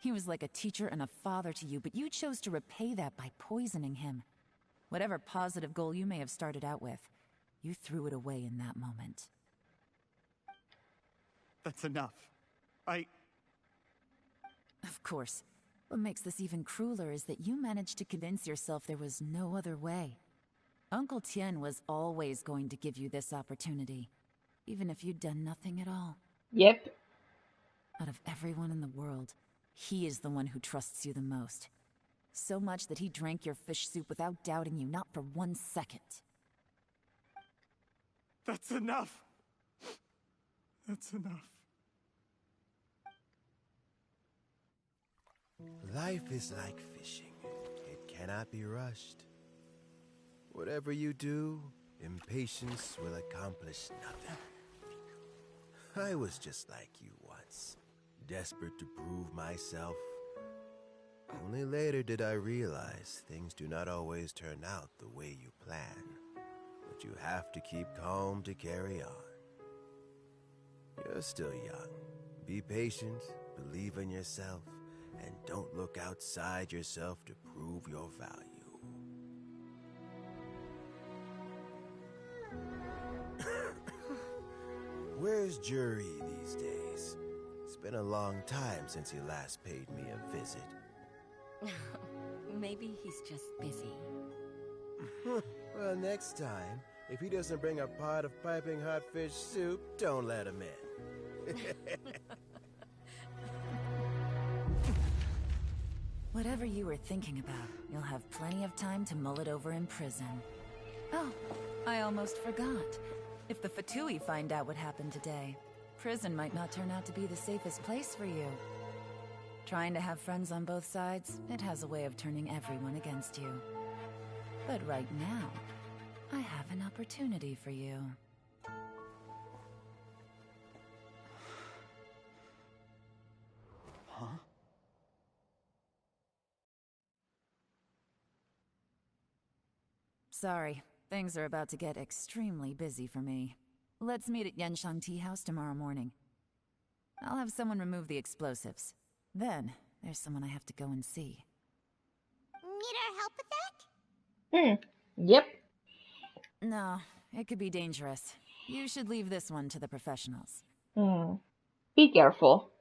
He was like a teacher and a father to you, but you chose to repay that by poisoning him. Whatever positive goal you may have started out with, you threw it away in that moment. That's enough. Of course. What makes this even crueler is that you managed to convince yourself there was no other way. Uncle Tien was always going to give you this opportunity, even if you'd done nothing at all. Yep. Out of everyone in the world, he is the one who trusts you the most. So much that he drank your fish soup without doubting you, not for 1 second. That's enough. That's enough. Life is like fishing. It cannot be rushed. Whatever you do, impatience will accomplish nothing. I was just like you once, desperate to prove myself. Only later did I realize things do not always turn out the way you plan, but you have to keep calm to carry on. You're still young. Be patient, believe in yourself, and don't look outside yourself to prove your value. Where's Jury these days? It's been a long time since he last paid me a visit. Maybe he's just busy. Well, next time, if he doesn't bring a pot of piping hot fish soup, don't let him in. Whatever you were thinking about, you'll have plenty of time to mull it over in prison. Oh, I almost forgot. If the Fatui find out what happened today, prison might not turn out to be the safest place for you. Trying to have friends on both sides, it has a way of turning everyone against you. But right now, I have an opportunity for you. Huh? Sorry, things are about to get extremely busy for me. Let's meet at Yenshang Tea House tomorrow morning. I'll have someone remove the explosives. Then, there's someone I have to go and see. Need our help with that? Yep. No, it could be dangerous. You should leave this one to the professionals. Be careful.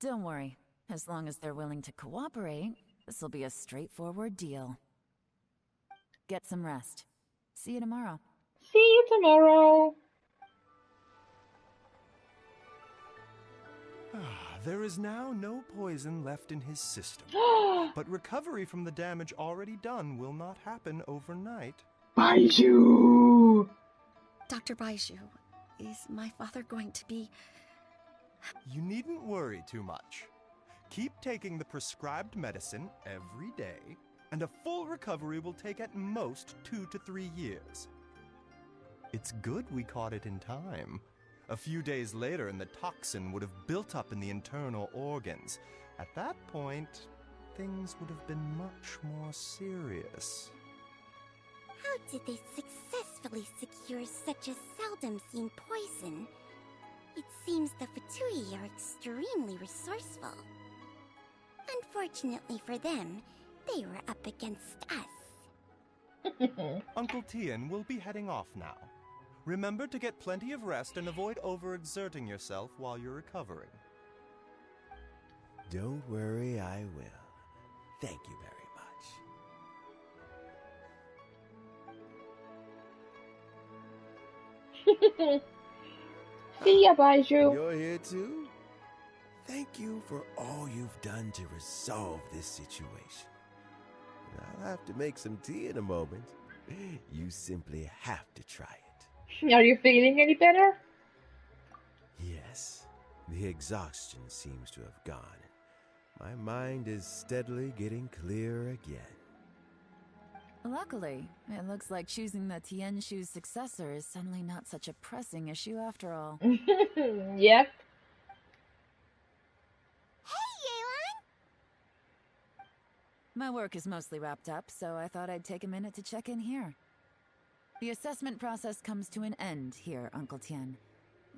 Don't worry. As long as they're willing to cooperate, this'll be a straightforward deal. Get some rest. See you tomorrow. See you tomorrow. There is now no poison left in his system. But recovery from the damage already done will not happen overnight. Baizhu! Dr. Baizhu, is my father going to be... You needn't worry too much. Keep taking the prescribed medicine every day, and a full recovery will take at most 2 to 3 years. It's good we caught it in time. A few days later, and the toxin would have built up in the internal organs. At that point, things would have been much more serious. How did they successfully secure such a seldom-seen poison? It seems the Fatui are extremely resourceful. Unfortunately for them, they were up against us. Uncle Tien will be heading off now. Remember to get plenty of rest and avoid overexerting yourself while you're recovering. Don't worry, I will. Thank you very much. See ya, Baizhu. You're here too? Thank you for all you've done to resolve this situation. I'll have to make some tea in a moment. You simply have to try it. Are you feeling any better? Yes, the exhaustion seems to have gone. My mind is steadily getting clearer again. Luckily, it looks like choosing the Tianshu's successor is suddenly not such a pressing issue after all. Yep. Hey, Yelan! My work is mostly wrapped up, so I thought I'd take a minute to check in here. The assessment process comes to an end here, Uncle Tian.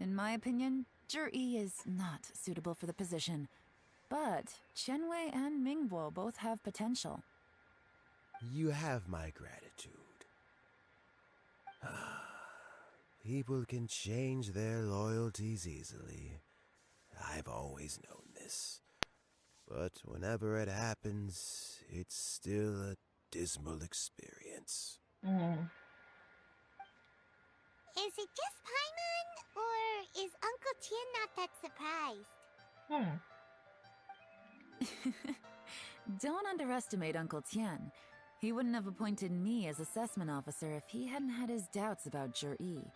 In my opinion, Zhi is not suitable for the position, but Qianwei and Mingbo both have potential. You have my gratitude. People can change their loyalties easily. I've always known this. But whenever it happens, it's still a dismal experience. Is it just Paimon, or is Uncle Tian not that surprised? Don't underestimate Uncle Tian. He wouldn't have appointed me as assessment officer if he hadn't had his doubts about Zhi.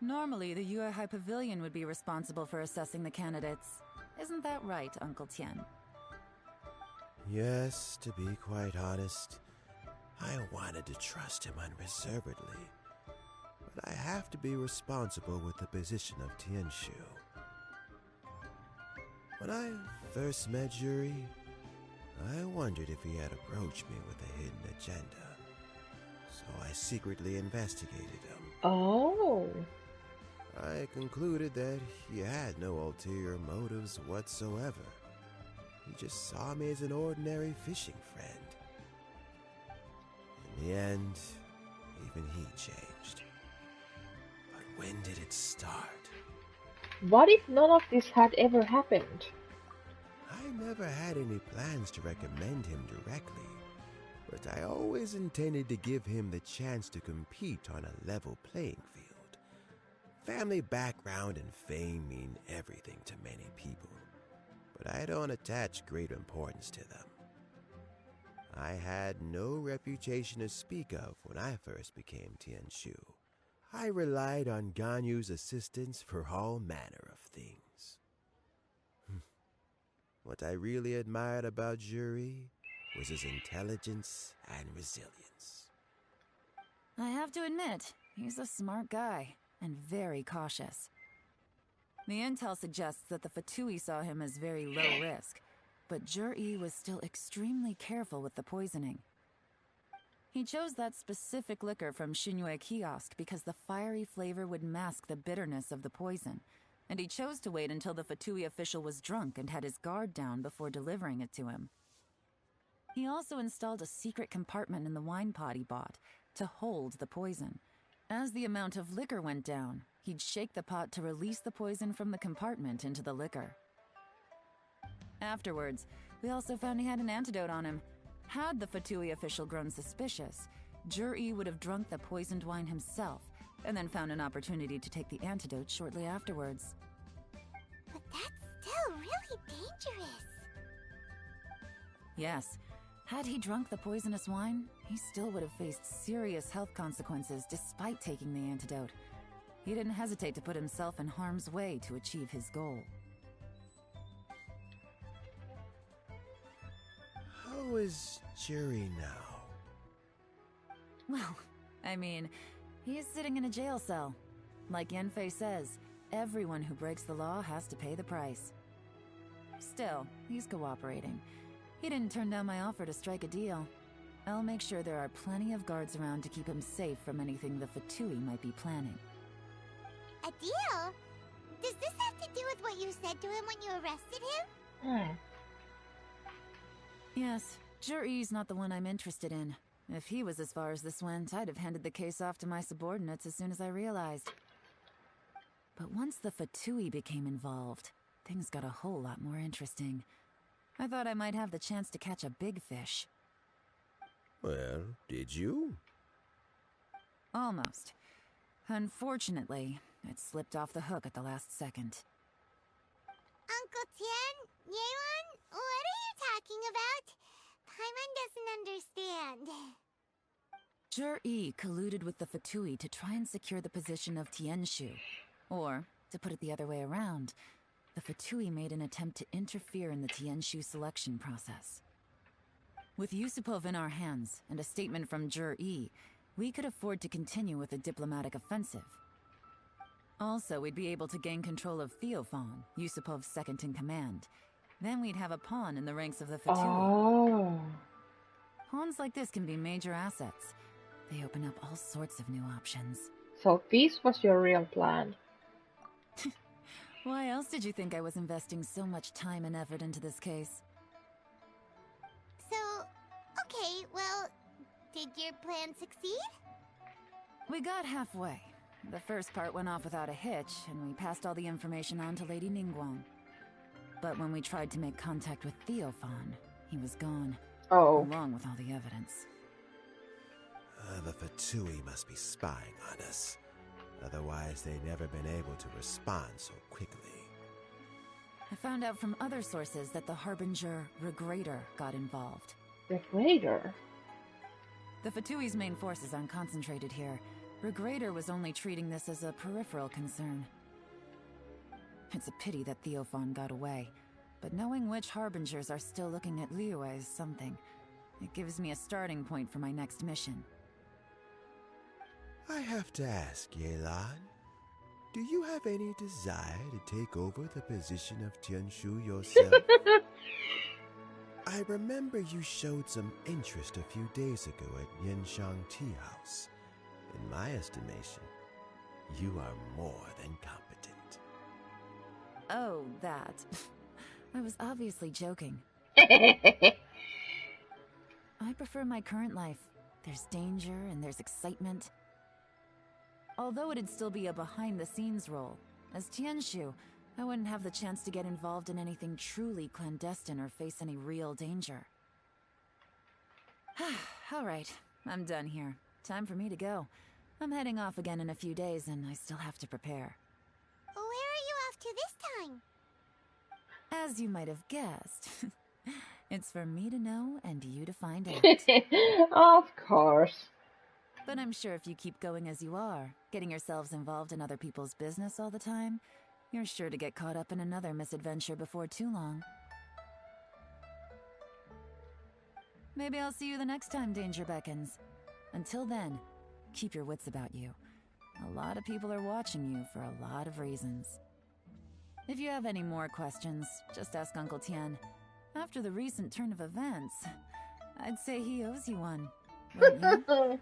Normally, the Yue High Pavilion would be responsible for assessing the candidates. Isn't that right, Uncle Tian? Yes, to be quite honest, I wanted to trust him unreservedly. But I have to be responsible with the position of Tianshu. When I first met Zhi, I wondered if he had approached me with a hidden agenda. So I secretly investigated him. Oh. I concluded that he had no ulterior motives whatsoever. He just saw me as an ordinary fishing friend. In the end, even he changed. But when did it start? What if none of this had ever happened? I never had any plans to recommend him directly, but I always intended to give him the chance to compete on a level playing field. Family background and fame mean everything to many people, but I don't attach great importance to them. I had no reputation to speak of when I first became Tianshu. I relied on Ganyu's assistance for all manner of things. What I really admired about Zhi was his intelligence and resilience. I have to admit, he's a smart guy, and very cautious. The intel suggests that the Fatui saw him as very low risk, but Zhi was still extremely careful with the poisoning. He chose that specific liquor from Xinyue Kiosk because the fiery flavor would mask the bitterness of the poison, and he chose to wait until the Fatui official was drunk and had his guard down before delivering it to him. He also installed a secret compartment in the wine pot he bought to hold the poison. As the amount of liquor went down, he'd shake the pot to release the poison from the compartment into the liquor. Afterwards, we also found he had an antidote on him. Had the Fatui official grown suspicious, Zhi would have drunk the poisoned wine himself, and then found an opportunity to take the antidote shortly afterwards. But that's still really dangerous. Yes. Had he drunk the poisonous wine, he still would have faced serious health consequences despite taking the antidote. He didn't hesitate to put himself in harm's way to achieve his goal. How is Zhi now? Well, I mean, he's sitting in a jail cell. Like Yanfei says, everyone who breaks the law has to pay the price. Still, he's cooperating. He didn't turn down my offer to strike a deal. I'll make sure there are plenty of guards around to keep him safe from anything the Fatui might be planning. A deal? Does this have to do with what you said to him when you arrested him? Yes, Zhi's not the one I'm interested in. If he was as far as this went, I'd have handed the case off to my subordinates as soon as I realized. But once the Fatui became involved, things got a whole lot more interesting. I thought I might have the chance to catch a big fish. Well, did you? Almost. Unfortunately, it slipped off the hook at the last second. Uncle Tian, Yelan, what are you talking about? Paimon doesn't understand. Zhi colluded with the Fatui to try and secure the position of Tianshu. Or, to put it the other way around, the Fatui made an attempt to interfere in the Tianshu selection process. With Yusupov in our hands and a statement from Zhi, we could afford to continue with a diplomatic offensive. Also, we'd be able to gain control of Theophan, Yusupov's second-in-command. Then we'd have a pawn in the ranks of the Fatui. Oh. Pawns like this can be major assets. They open up all sorts of new options. So this was your real plan. Why else did you think I was investing so much time and effort into this case? So, okay, well, did your plan succeed? We got halfway. The first part went off without a hitch, and we passed all the information on to Lady Ningguang. But when we tried to make contact with Theophan, he was gone. Oh. Along with all the evidence. The Fatui must be spying on us. Otherwise, they'd never been able to respond so quickly. I found out from other sources that the Harbinger Regrator got involved. Regrator? The Fatui's main forces aren't concentrated here. Regrator was only treating this as a peripheral concern. It's a pity that Theophan got away, but knowing which Harbingers are still looking at Liyue is something. It gives me a starting point for my next mission. I have to ask, Yelan, do you have any desire to take over the position of Tianshu yourself? I remember you showed some interest a few days ago at Yenshang Tea House. In my estimation, you are more than competent. Oh, that. I was obviously joking. I prefer my current life. There's danger and there's excitement. Although it'd still be a behind-the-scenes role, as Tianshu, I wouldn't have the chance to get involved in anything truly clandestine or face any real danger. All right, I'm done here. Time for me to go. I'm heading off again in a few days, and I still have to prepare. Where are you off to this time? As you might have guessed, it's for me to know and you to find out. Of course. But I'm sure if you keep going as you are, getting yourselves involved in other people's business all the time, you're sure to get caught up in another misadventure before too long. Maybe I'll see you the next time danger beckons. Until then, keep your wits about you. A lot of people are watching you for a lot of reasons. If you have any more questions, just ask Uncle Tian. After the recent turn of events, I'd say he owes you one, wouldn't you?